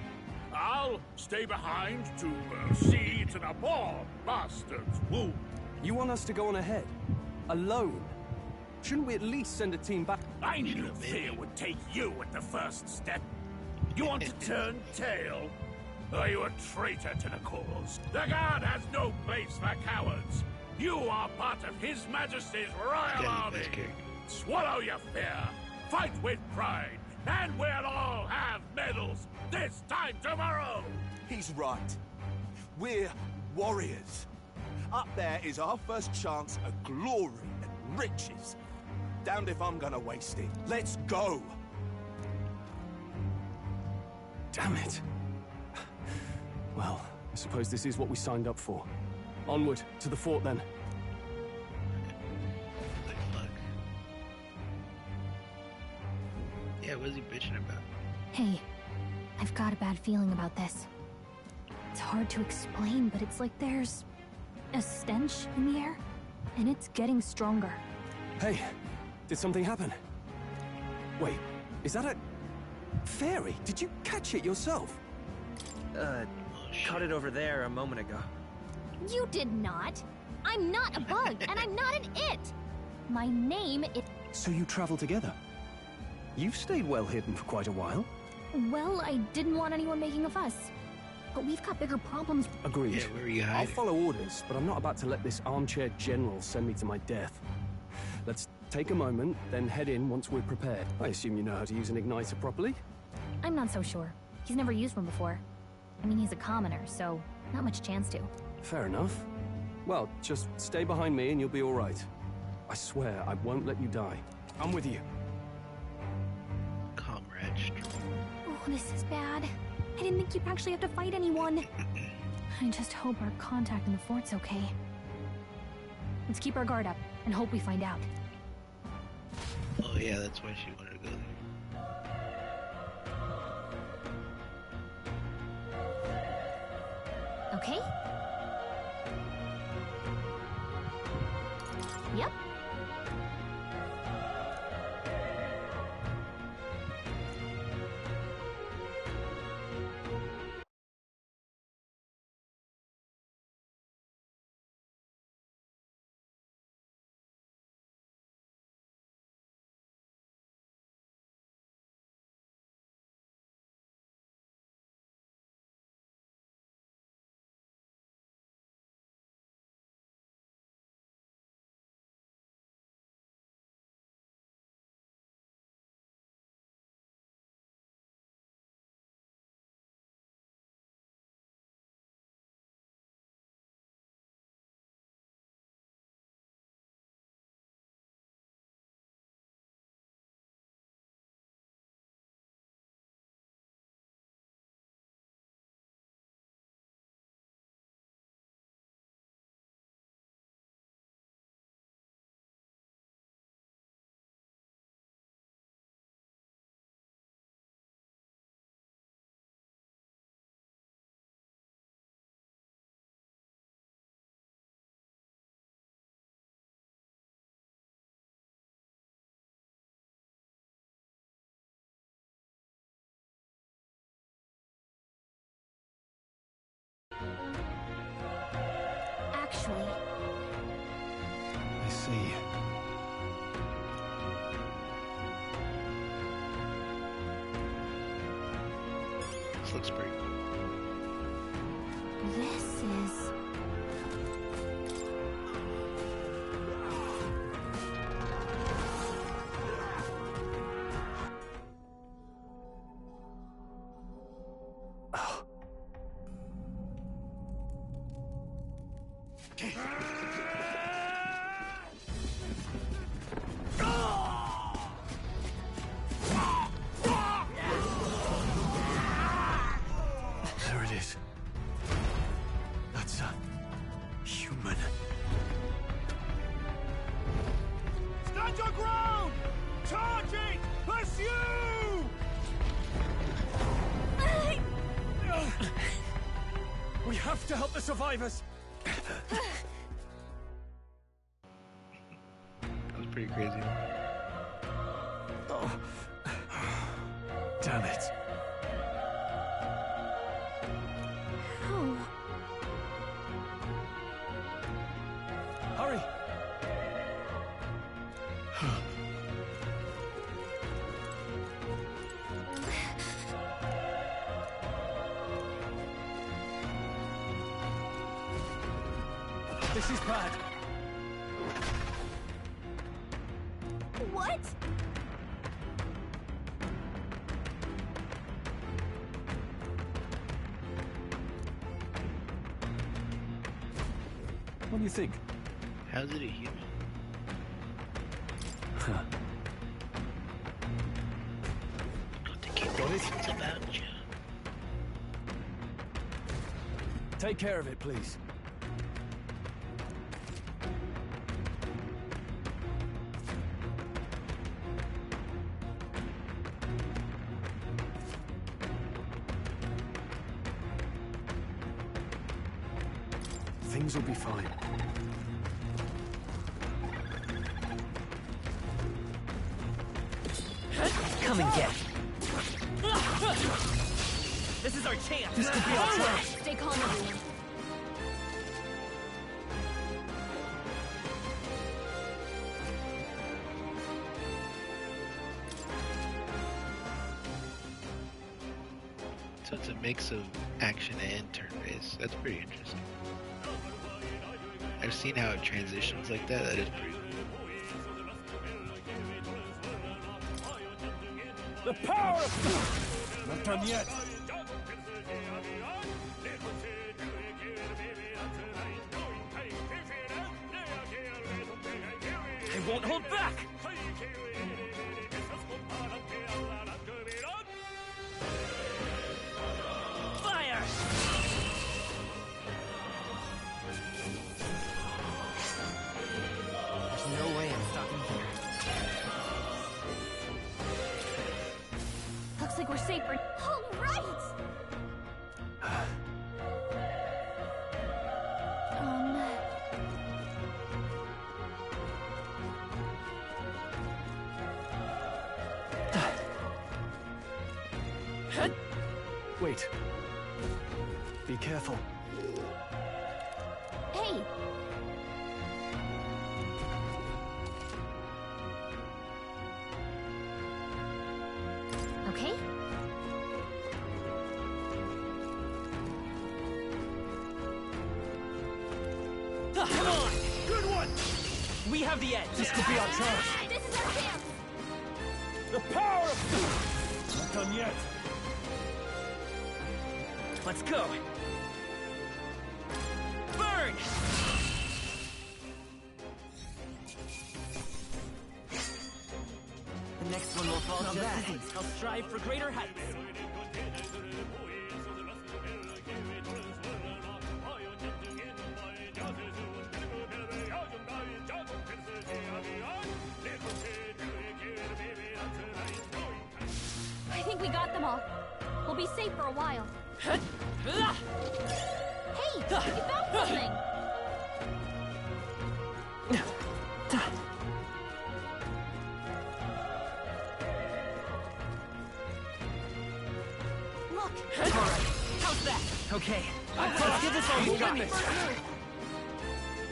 Speaker 17: I'll stay behind to see to the poor bastards' wound.
Speaker 18: You want us to go on ahead? Alone? Shouldn't we at least send a team back?
Speaker 17: I knew fear would take you at the first step. You want to turn tail? Are you a traitor to the cause? The Guard has no place for cowards. You are part of His Majesty's Royal Army. Swallow your fear. Fight with pride. And we'll all have medals this time tomorrow.
Speaker 2: He's right. We're warriors. Up there is our first chance at glory and riches. Damned if I'm gonna waste it. Let's go!
Speaker 18: Damn it. Well, I suppose this is what we signed up for. Onward, to the fort then.
Speaker 1: Like fuck. Yeah, what is he bitching about?
Speaker 8: Hey, I've got a bad feeling about this. It's hard to explain, but it's like there's a stench in the air, and it's getting stronger.
Speaker 18: Hey, did something happen? Wait, is that a... fairy? Did you catch it yourself?
Speaker 9: Caught it over there a moment ago.
Speaker 8: You did not. I'm not a bug, and I'm not an it. My name is...
Speaker 18: So you travel together? You've stayed well hidden for quite a while.
Speaker 8: Well, I didn't want anyone making a fuss. But we've got bigger problems.
Speaker 18: Agreed.
Speaker 1: Yeah, where are you
Speaker 18: I'll
Speaker 1: hiding?
Speaker 18: follow orders, but I'm not about to let this armchair general send me to my death. Let's take a moment, then head in once we're prepared. I assume you know how to use an igniter properly?
Speaker 8: I'm not so sure. He's never used one before. I mean, he's a commoner, so not much chance to.
Speaker 18: Fair enough. Well, just stay behind me and you'll be all right. I swear I won't let you die. I'm with you.
Speaker 1: Comrade Stroll.
Speaker 8: Oh, this is bad. I didn't think you'd actually have to fight anyone. I just hope our contact in the fort's okay. Let's keep our guard up and hope we find out.
Speaker 1: Oh yeah, that's why she wanted to go there.
Speaker 8: Okay? Yep. eventually.
Speaker 14: I see.
Speaker 1: This looks pretty cool.
Speaker 8: This is...
Speaker 7: There it is. That's a human.
Speaker 11: Stand your ground! Charging! Pursue!
Speaker 18: We have to help the survivors!
Speaker 1: That was pretty crazy.
Speaker 7: Oh. Damn it.
Speaker 8: How?
Speaker 18: Hurry! This is bad.
Speaker 8: What?
Speaker 18: What do you think?
Speaker 1: How's it a human?
Speaker 18: Got it?
Speaker 1: It's about you.
Speaker 18: Take care of it, please. Things will be fine.
Speaker 9: Come and get. This is our chance.
Speaker 18: This could be our chance.
Speaker 8: Stay calm, everyone.
Speaker 1: So it's a mix of action and turn-based. That's pretty interesting. I've seen how it transitions like that. That is pretty cool.
Speaker 11: The power of... Not done yet.
Speaker 9: I won't hold back! Fire! There's no way I'm stopping here.
Speaker 8: Looks like we're safe for... All right!
Speaker 18: Wait. Be careful.
Speaker 8: Hey! Okay?
Speaker 9: Come on! Good one! We have the edge.
Speaker 18: This could be our chance.
Speaker 8: This is our chance!
Speaker 11: The power of... Not done yet.
Speaker 9: Let's go! Burn! The next one will fall just as easy. I'll strive for greater heights.
Speaker 8: I think we got them all. We'll be safe for a while. Hey! You found something! Look!
Speaker 9: How's that? Okay. Let's give this all you got.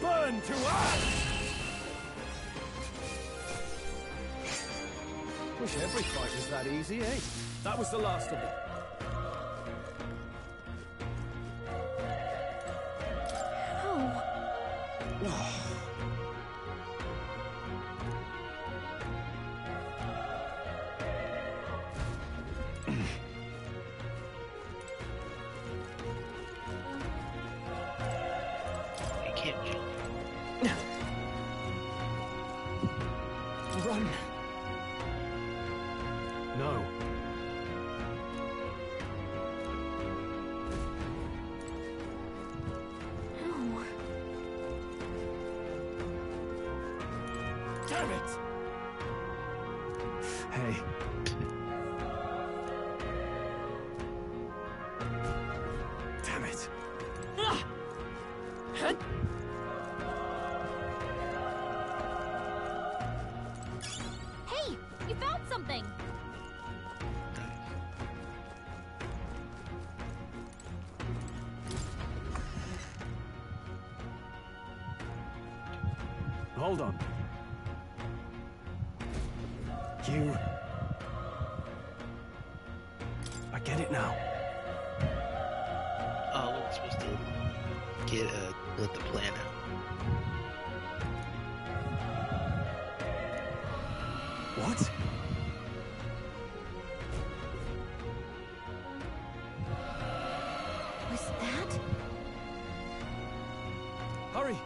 Speaker 2: Burn to ash!
Speaker 18: Wish every fight was that easy, eh? That was the last of them.
Speaker 1: You can't jump.
Speaker 18: Run! No.
Speaker 2: Damn it!
Speaker 18: Hey. Damn it.
Speaker 8: Hey, you found something!
Speaker 18: Hold on. You... I get it now.
Speaker 1: Oh, we're supposed to get let the plan out.
Speaker 18: What?
Speaker 8: Was that?
Speaker 18: Hurry!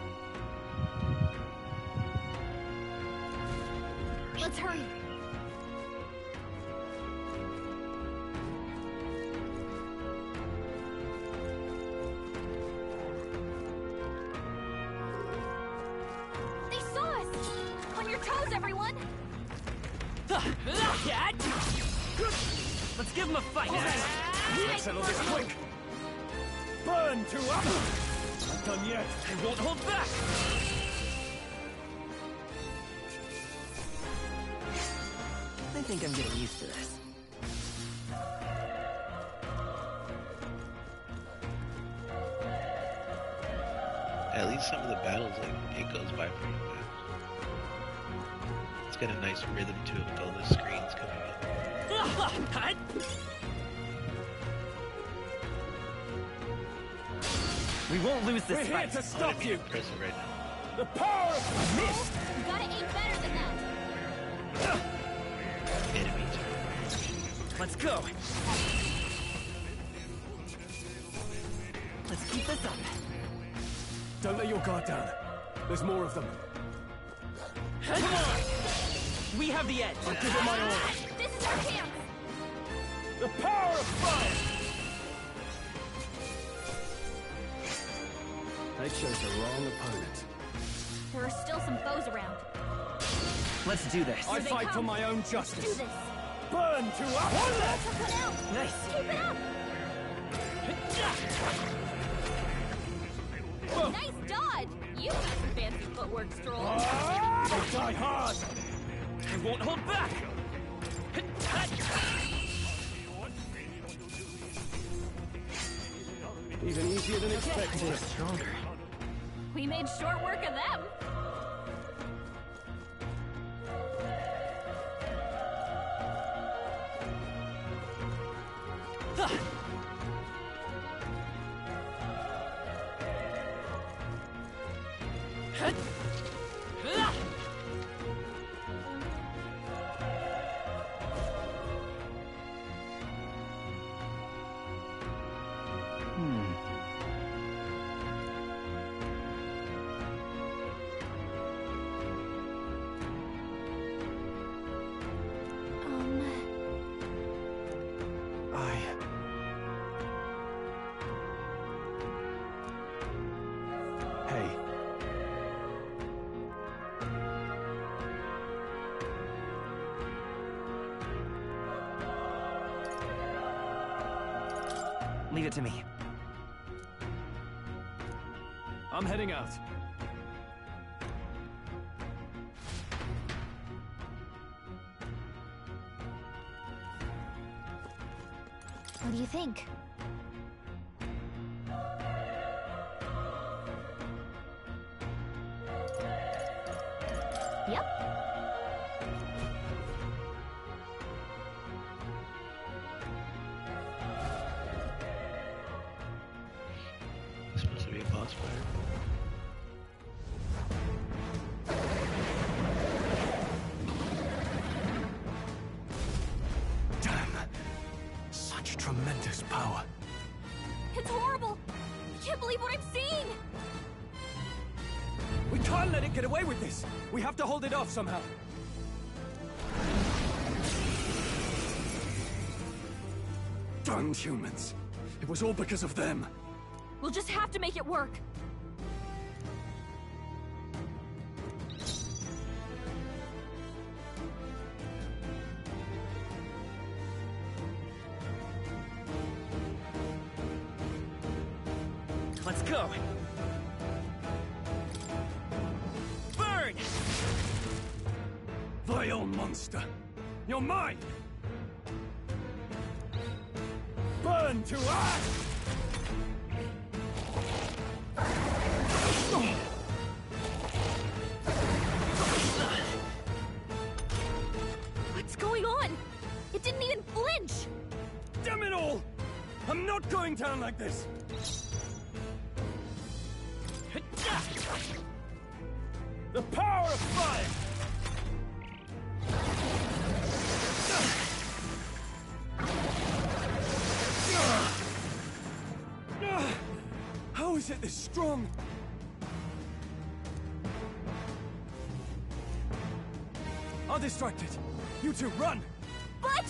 Speaker 8: Let's hurry! They saw us! On your toes, everyone!
Speaker 11: Let's give him a fight.
Speaker 2: Let's settle this quick! Burn to ash! Not done yet!
Speaker 11: I won't hold back!
Speaker 9: I think I'm getting used to this.
Speaker 1: At least some of the battles, like, it goes by pretty fast. It's got a nice rhythm to it with all the screens coming in.
Speaker 9: We won't lose this
Speaker 2: We're
Speaker 9: fight.
Speaker 2: here to stop you!
Speaker 1: Impressive right now.
Speaker 2: The power of mist!
Speaker 8: You gotta aim better than that!
Speaker 1: Enemy turn.
Speaker 9: Let's go. Let's keep this up.
Speaker 18: Don't let your guard down. There's more of them.
Speaker 9: Come on! We have the edge.
Speaker 18: I'll give it my all.
Speaker 8: This is our chance!
Speaker 2: The power of fire!
Speaker 18: They chose the wrong opponent.
Speaker 8: There are still some foes around.
Speaker 9: Let's do this.
Speaker 18: I
Speaker 8: they
Speaker 18: fight for
Speaker 8: come.
Speaker 18: my own
Speaker 8: Let's do
Speaker 18: justice.
Speaker 8: this!
Speaker 2: Burn to ash!
Speaker 8: Took one out!
Speaker 9: Nice.
Speaker 8: Keep it up! Nice dodge! You got some fancy footwork, Stroll.
Speaker 2: They die hard!
Speaker 11: I won't hold back!
Speaker 18: Even easier than expected.
Speaker 9: Stronger.
Speaker 8: We made short work of them.
Speaker 18: Hey.
Speaker 9: Leave it to me.
Speaker 18: I'm heading out.
Speaker 8: What do you think?
Speaker 1: crossfire.
Speaker 4: Damn. Such tremendous power.
Speaker 8: It's horrible! I can't believe what I'm seeing!
Speaker 18: We can't let it get away with this! We have to hold it off somehow. Damned humans. It was all because of them.
Speaker 8: We'll just have to make it work.
Speaker 11: Let's go. Burn!
Speaker 18: Vile monster. You're mine! Burn to ash!
Speaker 8: What's going on? It didn't even flinch!
Speaker 18: Damn it all! I'm not going down like this! The power of fire! How is it this strong? I'll distract it. You two, run!
Speaker 8: But...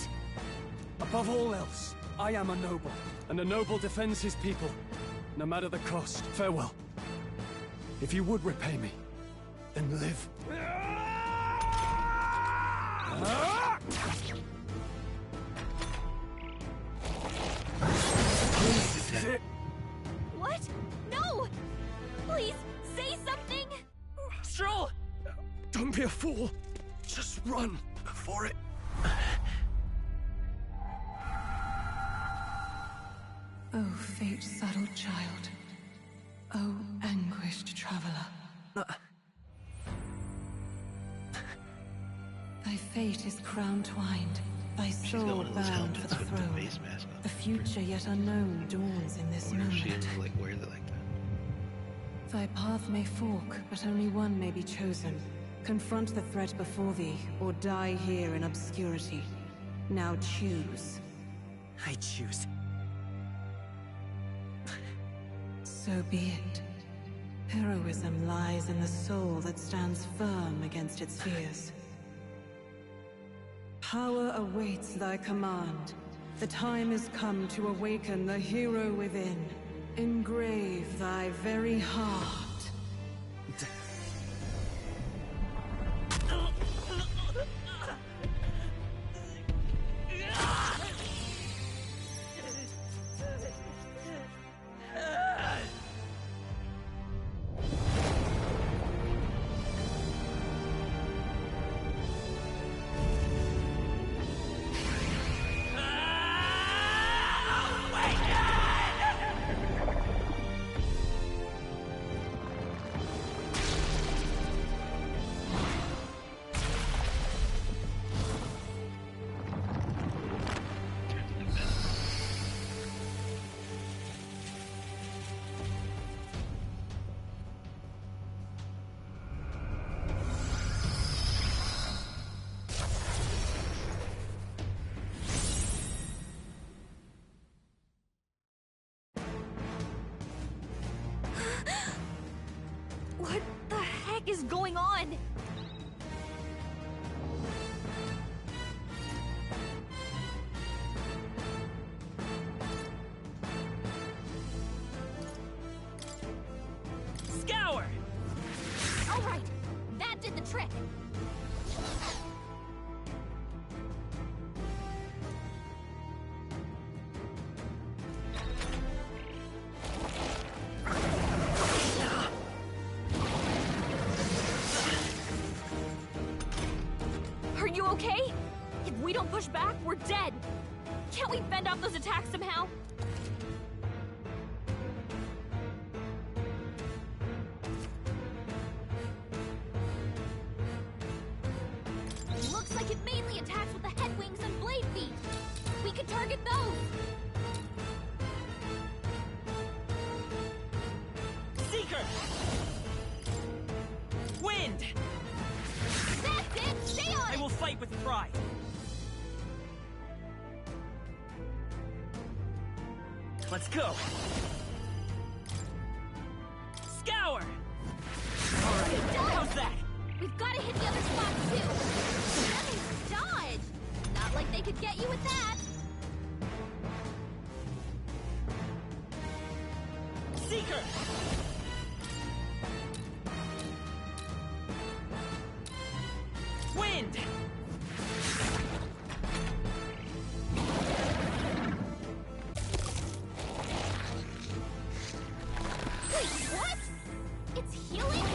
Speaker 18: Above all else, I am a noble, and a noble defends his people, no matter the cost. Farewell. If you would repay me, then live. This is it.
Speaker 8: What? No! Please, say something!
Speaker 18: Stroll! Don't be a fool. Just run before it...
Speaker 10: Oh, fate-saddled child. Oh, anguished traveler. Thy fate is crown-twined, thy soul bound for the throne. The future yet unknown dawns in this moment.
Speaker 1: Like, wears it like that.
Speaker 10: Thy path may fork, but only one may be chosen. Confront the threat before thee, or die here in obscurity. Now choose.
Speaker 9: I choose.
Speaker 10: So be it. Heroism lies in the soul that stands firm against its fears. Power awaits thy command. The time is come to awaken the hero within. Engrave thy very heart.
Speaker 8: What the heck is going on?
Speaker 11: Scour!
Speaker 8: All right, that did the trick. Are you okay? If we don't push back, we're dead. Can't we fend off those attacks somehow? Looks like it mainly attacks with the head wings and blade feet. We could target those.
Speaker 9: Let's go! Scour! Alright, how's that?
Speaker 8: We've got to hit the other spot, too. Nice dodge! Not like they could get you with that.
Speaker 9: Seeker! Wind!
Speaker 8: Wait, what? It's healing?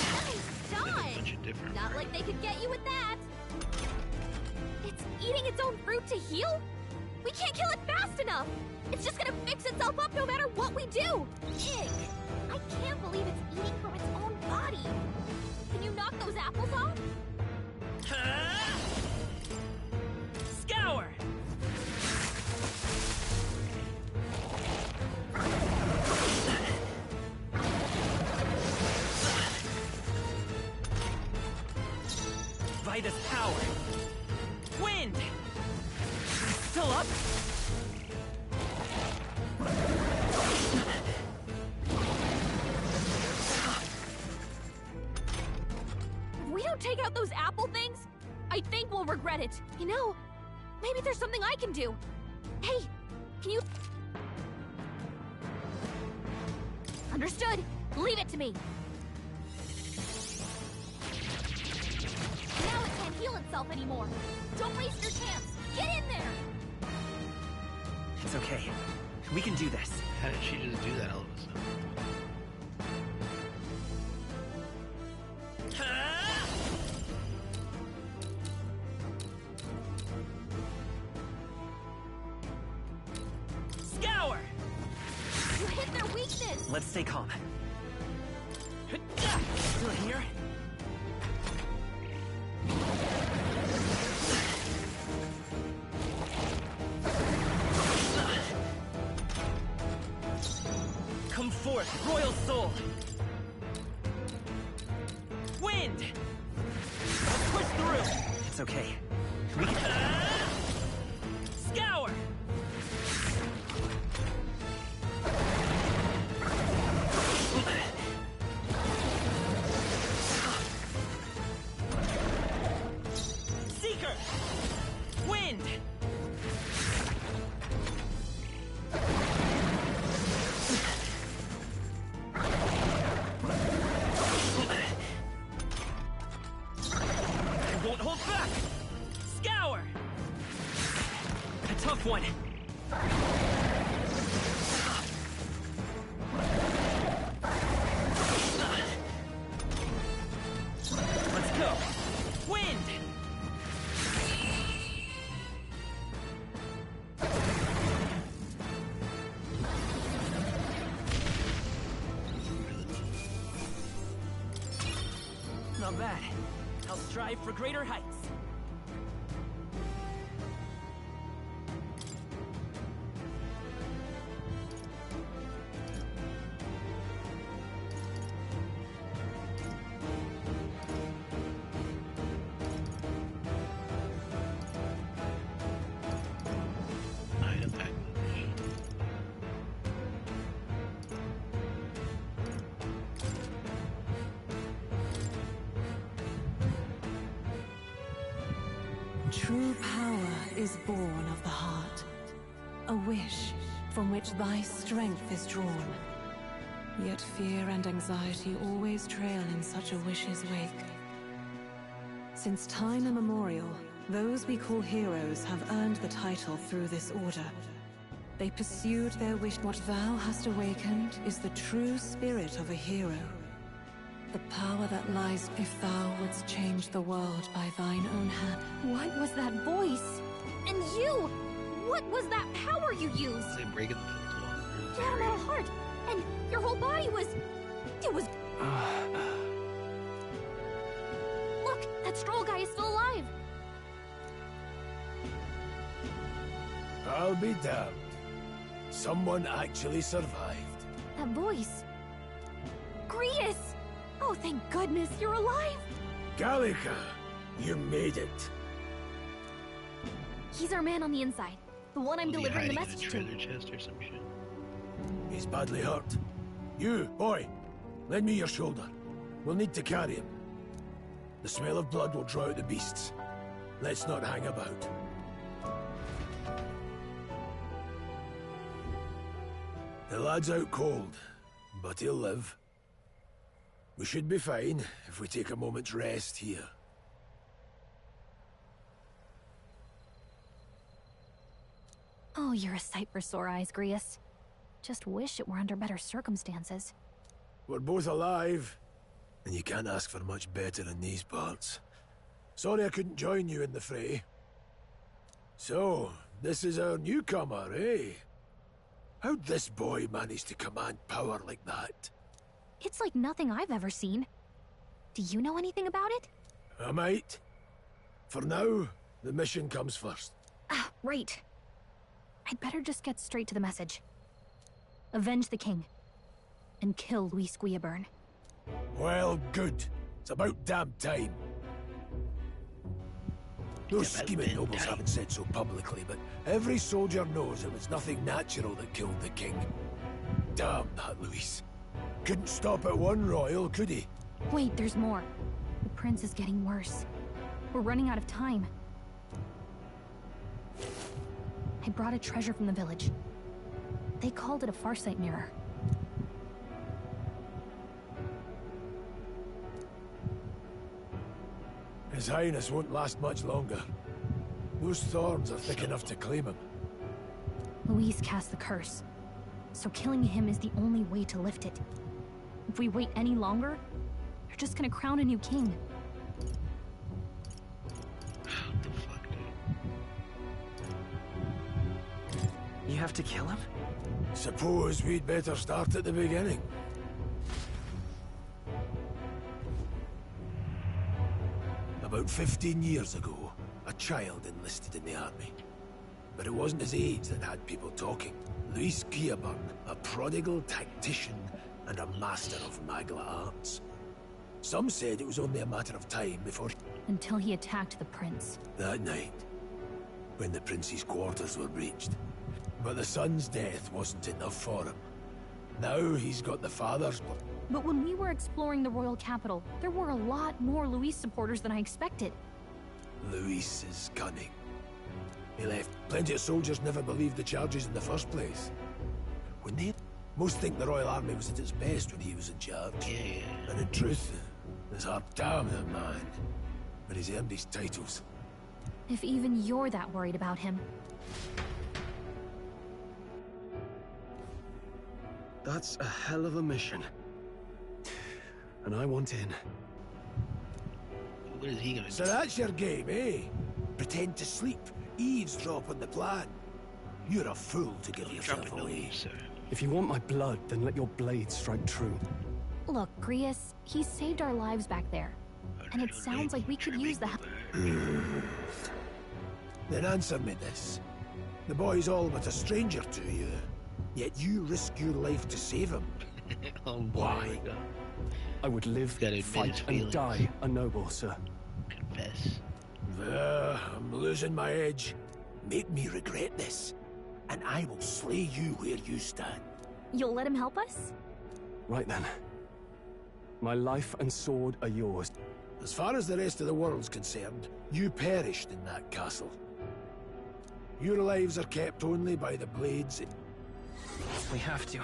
Speaker 8: Nice dodge! Not like they could get you with that. It's eating its own fruit to heal? We can't kill it fast enough! It's just gonna fix itself up no matter what we do! Ick! I can't believe it's eating from its own body! Can you knock those apples off?
Speaker 9: Scour! Vitus power! Wind! Still up?
Speaker 8: If we don't take out those apple things, I think we'll regret it. You know, maybe there's something I can do. Hey, can you... Understood. Leave it to me. Now it can't heal itself anymore. Don't waste your chance. Get in there!
Speaker 9: It's okay. We can do this.
Speaker 1: How did she just do that all of a sudden?
Speaker 9: Scour!
Speaker 8: You hit their weakness!
Speaker 9: Let's stay calm. Still here? Come forth, royal soul! Wind! Let's push through! It's okay. We can... Scour! Seeker! Wind! I won't hold back! Scour! A tough one. Let's go! Wind! Not bad. I'll strive for greater heights.
Speaker 10: True power is born of the heart, a wish from which thy strength is drawn. Yet fear and anxiety always trail in such a wish's wake. Since time immemorial, those we call heroes have earned the title through this order. They pursued their wish. What thou hast awakened is the true spirit of a hero. The power that lies if thou wouldst change the world by thine own hand.
Speaker 8: What was that voice? And you! What was that power you used?
Speaker 1: They breaking the fourth wall.
Speaker 8: You had a metal heart, and your whole body was... It was... Look, that Stroll guy is still alive.
Speaker 2: I'll be damned. Someone actually survived.
Speaker 8: That voice. Gretus! Oh, thank goodness you're alive!
Speaker 2: Gallica, you made it.
Speaker 8: He's our man on the inside. The one I'm delivering the
Speaker 1: hiding
Speaker 8: message
Speaker 1: in a
Speaker 8: to.
Speaker 1: treasure chest or some shit.
Speaker 2: He's badly hurt. You, boy, lend me your shoulder. We'll need to carry him. The smell of blood will draw out the beasts. Let's not hang about. The lad's out cold, but he'll live. We should be fine if we take a moment's rest here.
Speaker 8: Oh, you're a sight for sore eyes, Grius. Just wish it were under better circumstances.
Speaker 2: We're both alive, and you can't ask for much better in these parts. Sorry I couldn't join you in the fray. So, this is our newcomer, eh? How'd this boy manage to command power like that?
Speaker 8: It's like nothing I've ever seen. Do you know anything about it?
Speaker 2: I might. For now, the mission comes first.
Speaker 8: Ah, right. I'd better just get straight to the message. Avenge the king. And kill Luis Guillaburn.
Speaker 2: Well, good. It's about damn time. Those scheming nobles haven't said so publicly, but every soldier knows it was nothing natural that killed the king. Damn that Luis. Couldn't stop at one royal, could he?
Speaker 8: Wait, there's more. The prince is getting worse. We're running out of time. I brought a treasure from the village. They called it a farsight mirror.
Speaker 2: His Highness won't last much longer. Those thorns are thick enough to claim him.
Speaker 8: Luis cast the curse, so killing him is the only way to lift it. If we wait any longer, they're just gonna crown a new king.
Speaker 9: You have to kill him?
Speaker 2: Suppose we'd better start at the beginning. About 15 years ago, a child enlisted in the army. But it wasn't his age that had people talking. Luis Guillaburn, a prodigal tactician and a master of Magla arts. Some said it was only a matter of time before...
Speaker 8: Until he attacked the prince.
Speaker 2: That night, when the prince's quarters were breached. But the son's death wasn't enough for him. Now he's got the father's...
Speaker 8: But when we were exploring the royal capital, there were a lot more Luis supporters than I expected.
Speaker 2: Luis is cunning. He left. Plenty of soldiers never believed the charges in the first place. When they... Most think the Royal Army was at its best when he was in charge.
Speaker 1: Yeah.
Speaker 2: And in truth, his heart damned the man. But he's earned his titles.
Speaker 8: If even you're that worried about him.
Speaker 18: That's a hell of a mission. And I want in.
Speaker 1: What is he gonna do?
Speaker 2: So that's your game, eh? Pretend to sleep, eavesdrop on the plan. You're a fool to give yourself away.
Speaker 18: If you want my blood, then let your blade strike true.
Speaker 8: Look, Grius, he saved our lives back there. And it sounds like we could use the help.
Speaker 2: Then answer me this. The boy's all but a stranger to you. Yet you risk your life to save him.
Speaker 1: Oh boy.
Speaker 2: Why?
Speaker 18: I would live, fight, and die a noble, sir.
Speaker 1: Confess.
Speaker 2: I'm losing my edge. Make me regret this, and I will slay you where you stand.
Speaker 8: You'll let him help us?
Speaker 18: Right then. My life and sword are yours.
Speaker 2: As far as the rest of the world's concerned, you perished in that castle. Your lives are kept only by the blades.
Speaker 9: We have to.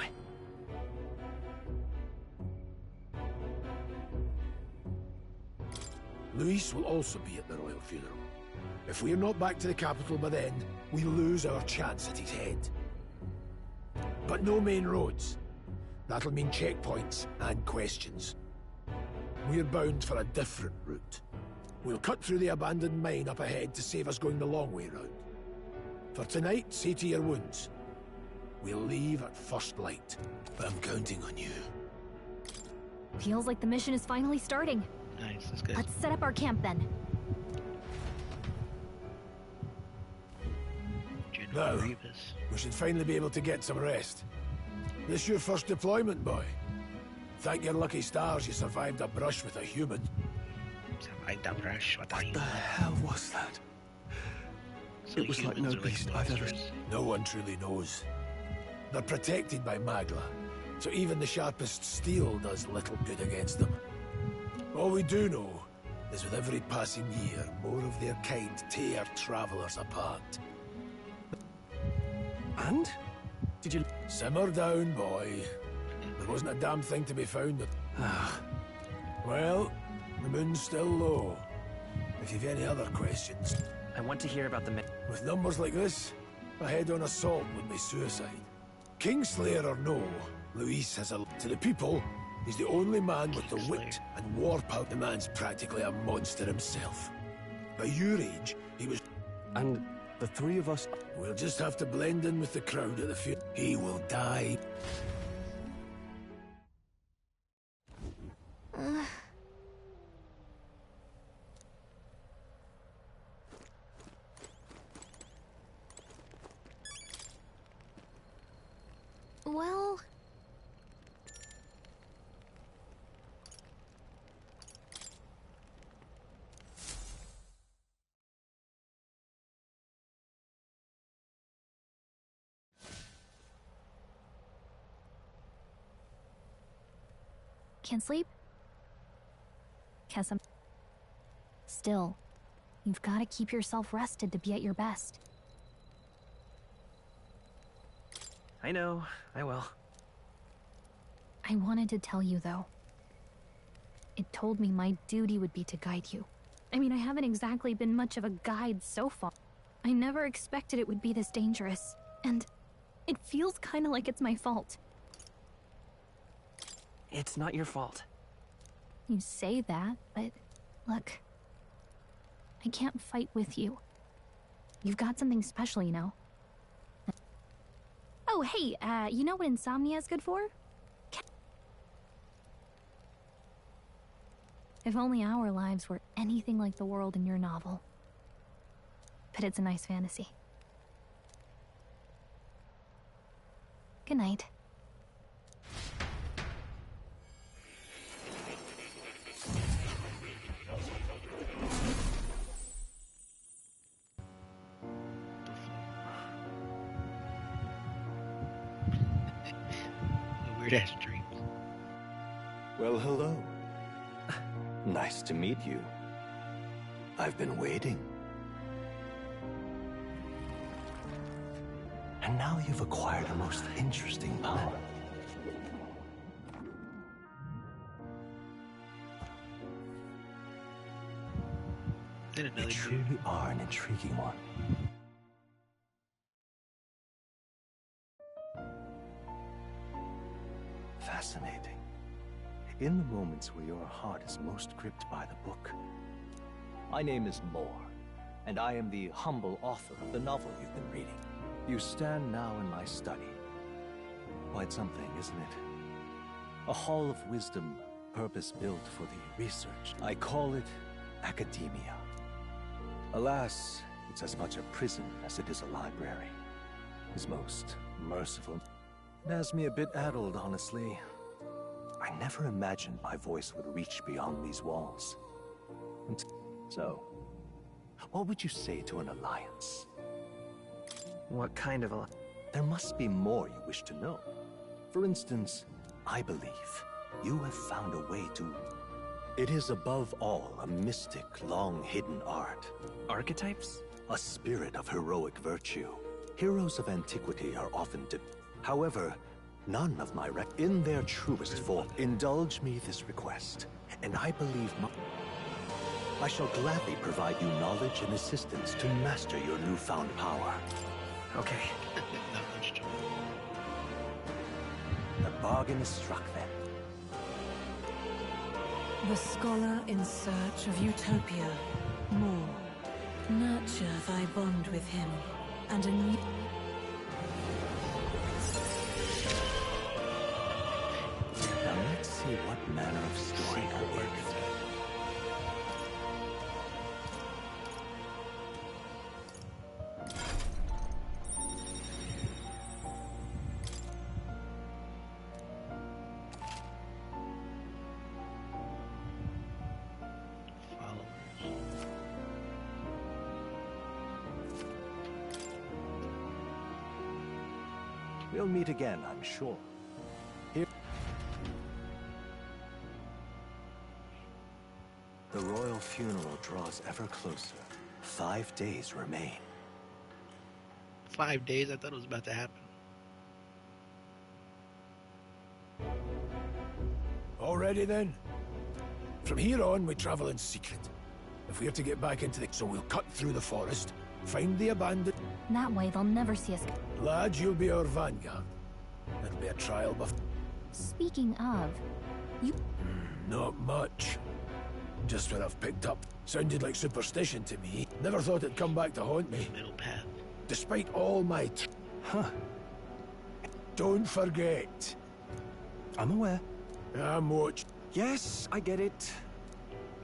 Speaker 2: Luis will also be at the royal funeral. If we're not back to the capital by then, we lose our chance at his head. But no main roads. That'll mean checkpoints and questions. We're bound for a different route. We'll cut through the abandoned mine up ahead to save us going the long way round. For tonight, see to your wounds. We'll leave at first light, but I'm counting on you.
Speaker 8: Feels like the mission is finally starting.
Speaker 1: Nice, that's good.
Speaker 8: Let's set up our camp then.
Speaker 2: Now, we should finally be able to get some rest. This your first deployment, boy? Thank your lucky stars you survived a brush with a human.
Speaker 1: Survived a brush with a
Speaker 18: What the hell was that?
Speaker 1: So
Speaker 7: it was like no beast I've ever...
Speaker 2: No one truly knows. They're protected by Magla, so even the sharpest steel does little good against them. All we do know is with every passing year, more of their kind tear travelers apart.
Speaker 18: And? Did you...
Speaker 2: Simmer down, boy. There wasn't a damn thing to be found. Well, the moon's still low. If you've any other questions...
Speaker 9: I want to hear about the...
Speaker 2: With numbers like this, a head-on assault would be suicide. Kingslayer or no, Luis has a... To the people, he's the only man with the wit and war power. The man's practically a monster himself. By your age, he was...
Speaker 18: And the three of us...
Speaker 2: We'll just have to blend in with the crowd at the funeral. He will die.
Speaker 8: Well... Can't sleep? Guess I'm... Still, you've got to keep yourself rested to be at your best.
Speaker 9: I know, I will.
Speaker 8: I wanted to tell you, though. It told me my duty would be to guide you. I mean, I haven't exactly been much of a guide so far. I never expected it would be this dangerous, and it feels kind of like it's my fault.
Speaker 9: It's not your fault.
Speaker 8: You say that, but look, I can't fight with you. You've got something special, you know. Oh, hey, you know what insomnia is good for? If only our lives were anything like the world in your novel. But it's a nice fantasy. Good night.
Speaker 1: Weird-ass dreams.
Speaker 7: Well, hello. Nice to meet you. I've been waiting. And now you've acquired a most interesting power. You truly are an intriguing one. Fascinating. In the moments where your heart is most gripped by the book. My name is Moore, and I am the humble author of the novel you've been reading. You stand now in my study. Quite something, isn't it? A hall of wisdom, purpose-built for the research. I call it academia. Alas, it's as much a prison as it is a library. His most merciful. It has me a bit addled, honestly. I never imagined my voice would reach beyond these walls. So, what would you say to an alliance?
Speaker 9: What kind of a...
Speaker 7: There must be more you wish to know. For instance, I believe you have found a way to... It is above all a mystic, long-hidden art.
Speaker 9: Archetypes?
Speaker 7: A spirit of heroic virtue. Heroes of antiquity are often... However, none of my in their truest form. Indulge me this request, and I believe I shall gladly provide you knowledge and assistance to master your newfound power.
Speaker 9: Okay.
Speaker 7: The bargain is struck then.
Speaker 10: The scholar in search of utopia. More. Nurture thy bond with him, and a new...
Speaker 7: Now let's see what manner of story I work. We'll meet again, I'm sure. Here... The royal funeral draws ever closer. 5 days remain.
Speaker 1: 5 days? I thought it was about to happen.
Speaker 2: Already then? From here on, we travel in secret. If we're to get back into the... So we'll cut through the forest, find the abandoned...
Speaker 8: That way they'll never see us.
Speaker 2: Lads, you'll be our vanguard. There'll be a trial before...
Speaker 8: Speaking of, you...
Speaker 2: Not much. Just what I've picked up. Sounded like superstition to me. Never thought it'd come back to haunt me.
Speaker 1: Middle path.
Speaker 2: Despite all my...
Speaker 7: Huh.
Speaker 2: Don't forget.
Speaker 7: I'm aware.
Speaker 2: I'm watching.
Speaker 7: Yes, I get it.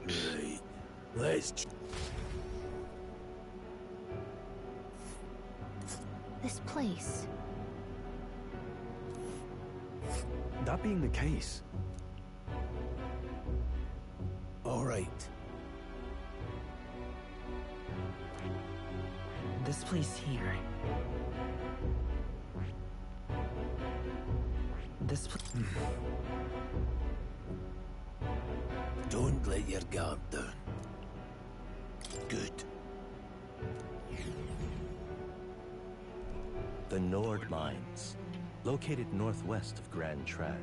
Speaker 2: Right. Let's...
Speaker 8: This place...
Speaker 7: That being the case...
Speaker 2: All right.
Speaker 9: This place here. This place...
Speaker 2: Don't let your guard down. Good.
Speaker 7: The Nord Mines, located northwest of Grand Trad.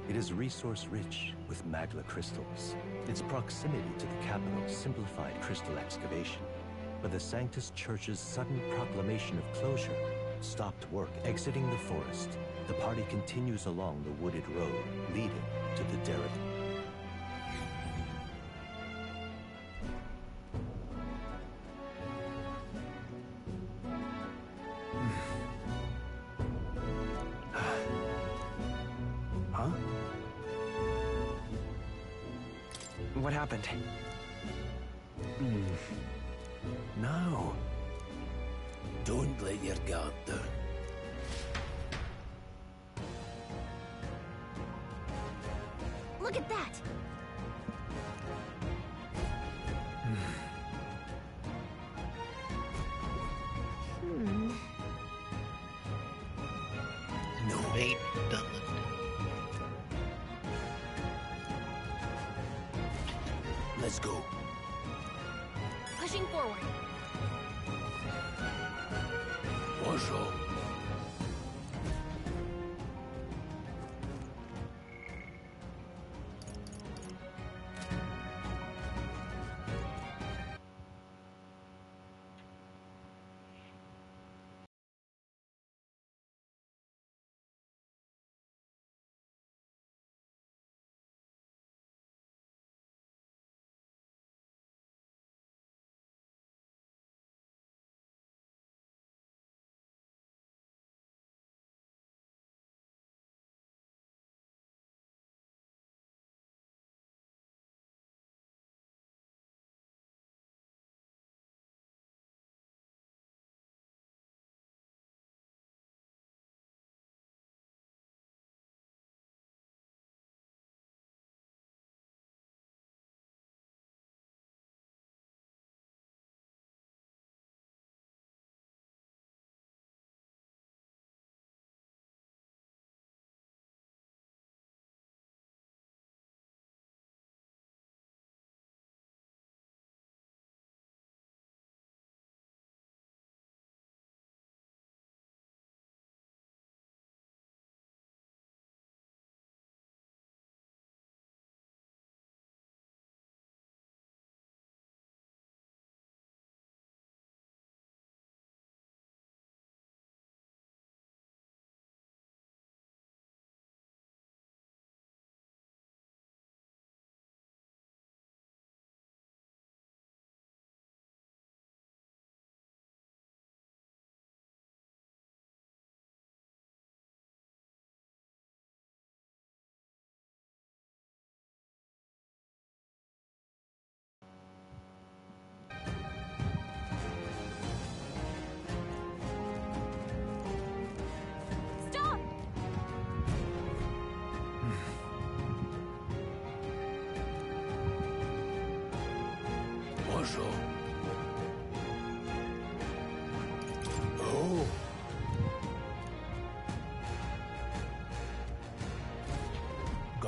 Speaker 7: It is resource-rich with magla crystals. Its proximity to the capital simplified crystal excavation, but the Sanctus Church's sudden proclamation of closure stopped work. Exiting the forest, the party continues along the wooded road leading to the Derek.
Speaker 9: Huh? What happened?
Speaker 2: No. Don't let your guard down.
Speaker 8: Look at that!
Speaker 2: No.
Speaker 1: Mate, Dunland.
Speaker 2: Let's go.
Speaker 8: Pushing forward.
Speaker 2: What's wrong?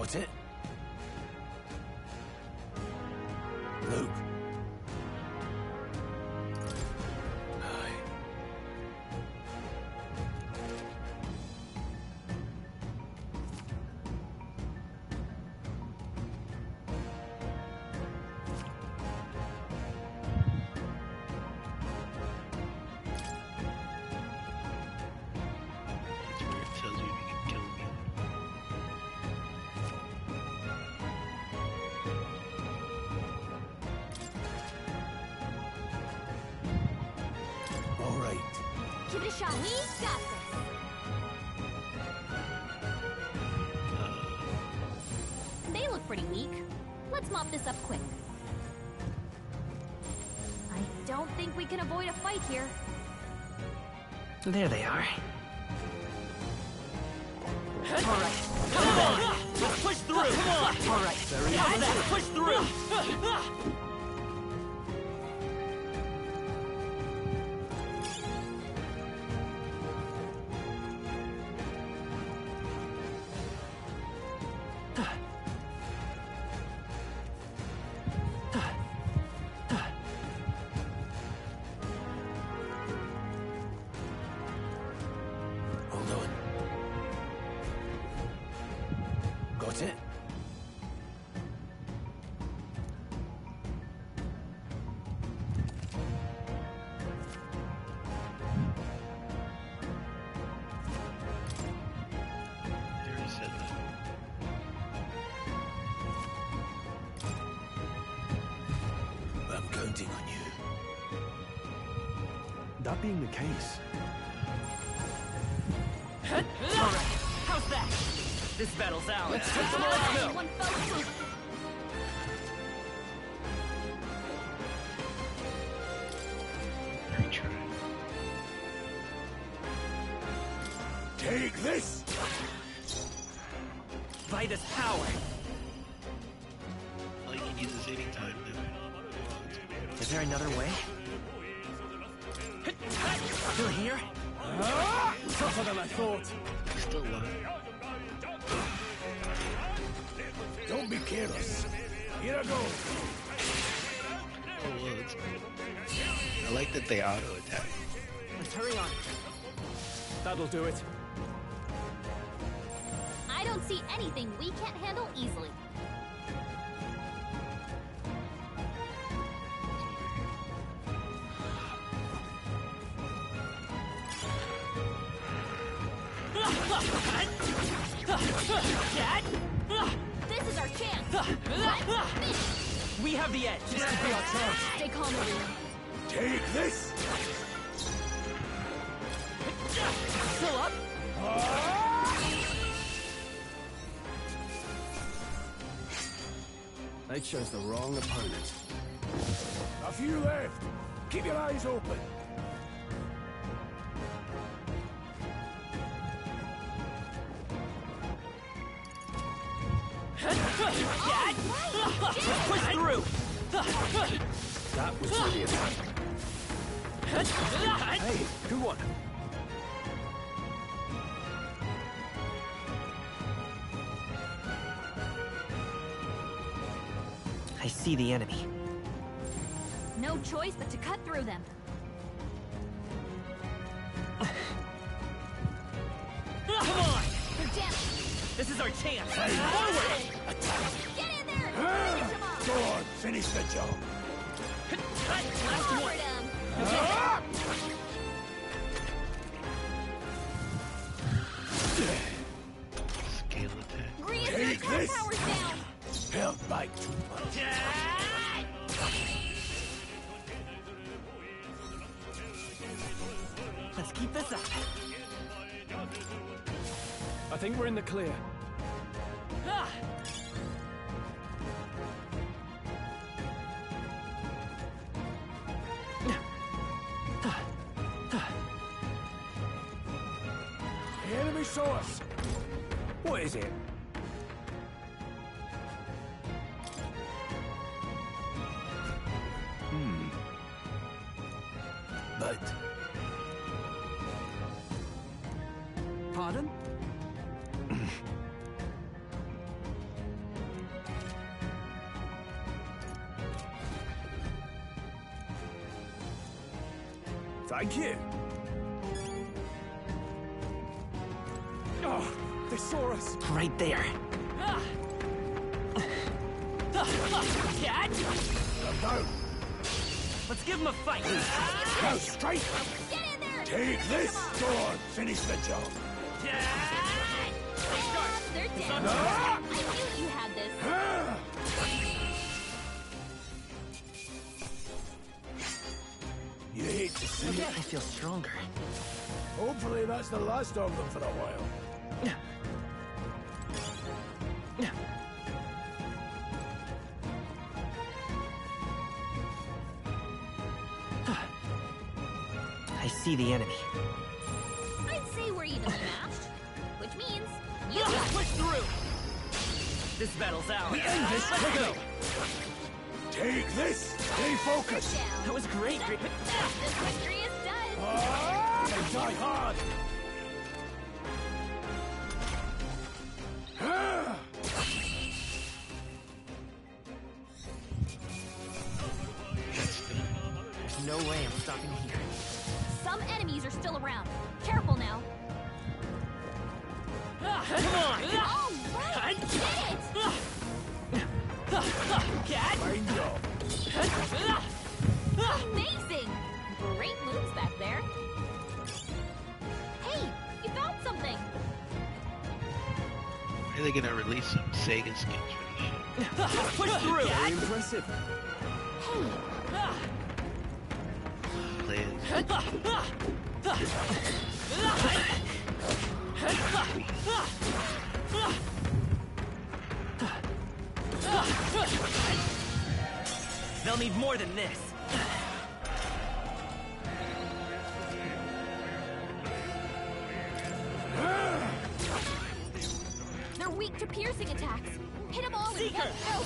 Speaker 2: Got it? Luke.
Speaker 1: It tells you you can kill me.
Speaker 2: All right.
Speaker 8: Give it a shot. We got this. They look pretty weak. Let's mop this up quick. I don't think we can avoid a fight here.
Speaker 9: There they are.
Speaker 11: All right. Come on! Let's push through! Come on!
Speaker 9: All right.
Speaker 11: Let's push through!
Speaker 2: Hold on. Got it?
Speaker 1: They already said that.
Speaker 2: I'm counting on you.
Speaker 18: That being the case,
Speaker 11: All right. How's that? This battle's ours. Let's go.
Speaker 8: One focus.
Speaker 1: Retry.
Speaker 2: Take this!
Speaker 11: Vitus power.
Speaker 1: All you can use is anytime now.
Speaker 9: Is there another way?
Speaker 11: Still here?
Speaker 14: Tougher than I thought.
Speaker 1: He's still alive.
Speaker 2: Don't be careless. Here I go.
Speaker 1: Oh, well, that's good. I like that they auto attack.
Speaker 11: Let's hurry on.
Speaker 18: that'll do it.
Speaker 8: I don't see anything we can't handle easily. This is our chance.
Speaker 11: We have the edge.
Speaker 8: This could be our chance. Stay calm, Marina.
Speaker 2: Take this!
Speaker 11: Still up?
Speaker 18: They chose the wrong opponent.
Speaker 2: A few left. Keep your eyes open.
Speaker 11: Push through.
Speaker 18: That was brilliant. Hey, good one.
Speaker 9: I see the enemy.
Speaker 8: No choice but to cut through them.
Speaker 11: Come on!
Speaker 8: They're damaged.
Speaker 11: This is our chance.
Speaker 8: Forward! Get in there! Finish them off!
Speaker 2: Go on, finish the job.
Speaker 11: Last one.
Speaker 8: Forward 'em.
Speaker 1: Scale attack.
Speaker 8: Green's
Speaker 2: Take
Speaker 8: attack
Speaker 2: this.
Speaker 8: power's down.
Speaker 2: Held by too much.
Speaker 11: Let's keep this up.
Speaker 18: I think we're in the clear.
Speaker 11: Ah!
Speaker 2: The enemy saw us.
Speaker 18: What is it?
Speaker 2: But
Speaker 18: Pardon?
Speaker 14: Thank you. Oh, they saw us.
Speaker 9: Right there.
Speaker 11: Catch!
Speaker 2: Go!
Speaker 11: Let's give him a fight.
Speaker 2: Go straight!
Speaker 5: Get in there!
Speaker 2: Take this! Go on, finish the job.
Speaker 5: They're dead.
Speaker 2: Ah!
Speaker 5: I knew you had this.
Speaker 2: You hate to see it.
Speaker 9: I feel stronger.
Speaker 2: Hopefully that's the last of them for a while.
Speaker 9: I see the enemy.
Speaker 5: I'd say we're evenly matched, which means you
Speaker 11: Push through! This battle's ours.
Speaker 2: We end this
Speaker 11: Let's
Speaker 2: quickly.
Speaker 11: go!
Speaker 2: Take this! Stay focused!
Speaker 9: That was great.
Speaker 5: This victory is done.
Speaker 2: And die hard!
Speaker 9: There's no way I'm stopping here.
Speaker 5: Some enemies are still around. Careful now.
Speaker 11: Come on!
Speaker 5: All right, did it!
Speaker 11: Catch!
Speaker 2: Fine job.
Speaker 5: Amazing! Great moves back there. Hey, you found something.
Speaker 1: Are they gonna release some Sega skins for this shit?
Speaker 11: Push through!
Speaker 14: Very impressive.
Speaker 1: Players.
Speaker 9: They'll need more than this.
Speaker 5: They're weak to piercing attacks. Hit them all
Speaker 11: Seeker!
Speaker 5: and let go.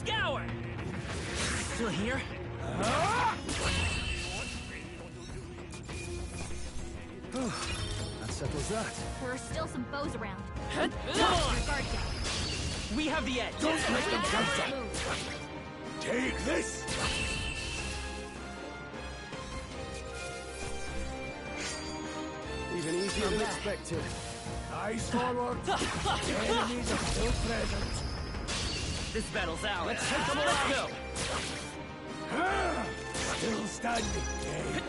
Speaker 11: Scour!
Speaker 9: Still here?
Speaker 14: That settles that.
Speaker 5: There are still some foes around.
Speaker 11: Come on!
Speaker 5: Your guard down.
Speaker 9: We have the edge.
Speaker 2: Don't let them
Speaker 5: Good
Speaker 2: counter!
Speaker 5: move.
Speaker 2: Take this!
Speaker 14: Even easier than expected.
Speaker 2: Eyes forward! The enemies are still present.
Speaker 11: This battle's ours. Let's take them all out!
Speaker 2: Still standing, eh?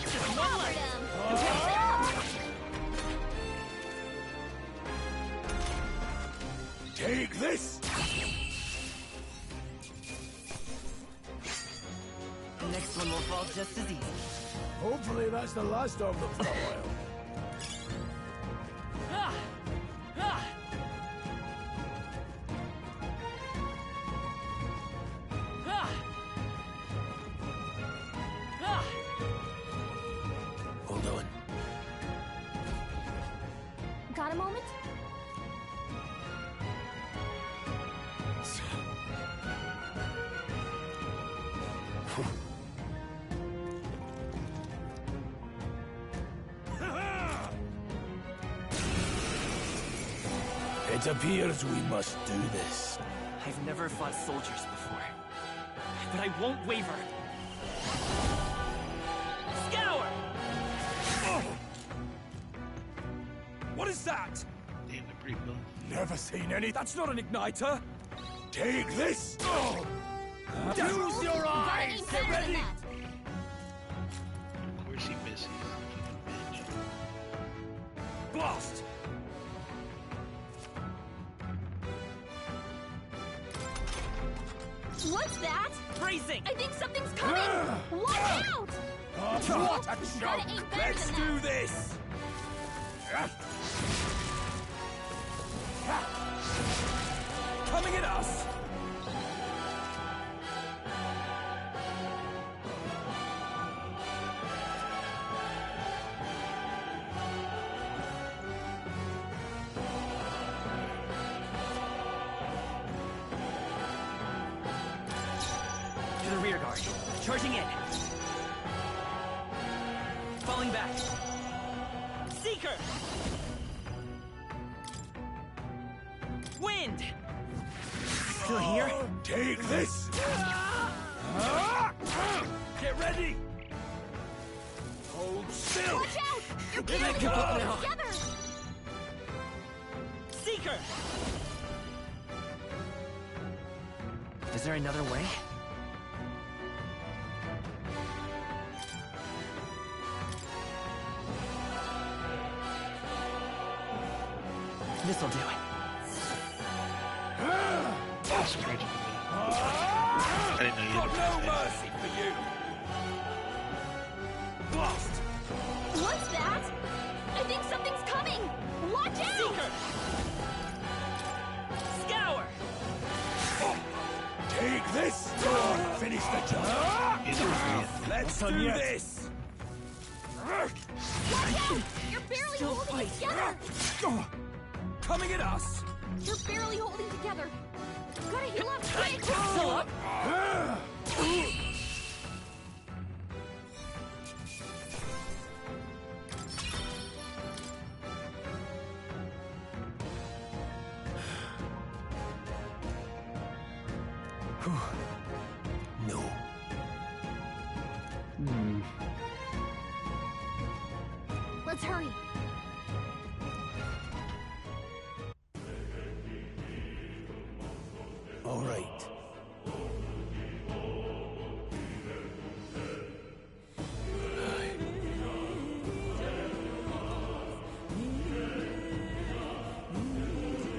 Speaker 11: Just one
Speaker 5: Covered
Speaker 11: left!
Speaker 5: 'em.
Speaker 2: Take this!
Speaker 9: The next one will fall just as easy.
Speaker 2: Hopefully that's the last of them for a while. Hold on.
Speaker 5: Got a moment?
Speaker 2: It appears we must do this.
Speaker 9: I've never fought soldiers before, but I won't waver.
Speaker 11: Scour!
Speaker 14: What is that?
Speaker 1: Damn, they're pretty buff.
Speaker 2: Never seen any.
Speaker 14: That's not an igniter.
Speaker 2: Take this!
Speaker 14: Use your
Speaker 5: Gotta
Speaker 14: eyes.
Speaker 5: aim
Speaker 14: Get
Speaker 5: better than
Speaker 14: ready.
Speaker 5: that.
Speaker 1: Of course he misses. Fucking bitch.
Speaker 14: Blast.
Speaker 5: What's that?
Speaker 11: Bracing!
Speaker 5: I think something's coming. Watch out!
Speaker 2: What a
Speaker 5: Gotta
Speaker 2: chunk!
Speaker 5: aim better
Speaker 14: Let's
Speaker 5: than
Speaker 14: do
Speaker 5: that.
Speaker 14: this. Coming at us.
Speaker 9: To the rear guard. Charging in. Falling back.
Speaker 11: Seeker!
Speaker 9: Wind! Still here?
Speaker 2: Take this!
Speaker 14: Get ready.
Speaker 9: You're barely holding together!
Speaker 11: Seeker!
Speaker 9: Is there another way? This'll do it.
Speaker 1: I didn't know you had
Speaker 2: no mercy for you.
Speaker 11: Blast!
Speaker 8: What's that? I think something's coming! Watch out!
Speaker 11: Seeker! Scour!
Speaker 2: Take this. Finish the job. Let's do this.
Speaker 8: Watch out! You're barely holding together!
Speaker 2: Coming at us.
Speaker 8: You're barely holding together! Gotta heal up quick!
Speaker 11: Still up!
Speaker 2: No.
Speaker 8: Let's hurry!
Speaker 2: All right.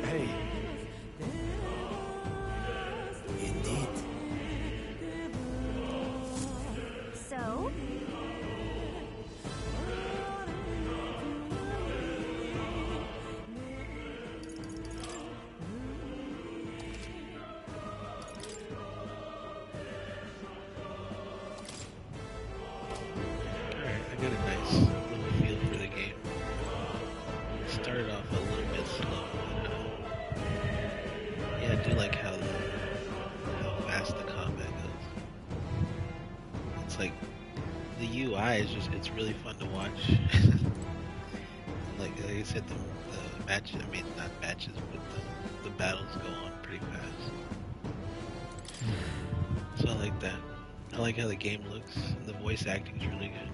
Speaker 7: Hey,
Speaker 2: Indeed.
Speaker 8: So?
Speaker 1: Alright, I got a nice little feel for the game. It started off a little bit slow, but yeah, I do like how fast the combat goes. It's like the UI is just, it's really fun to watch. like I said, the matches, I mean not matches, but the battles go on pretty fast. So I like that. I like how the game looks. And the voice acting is really good.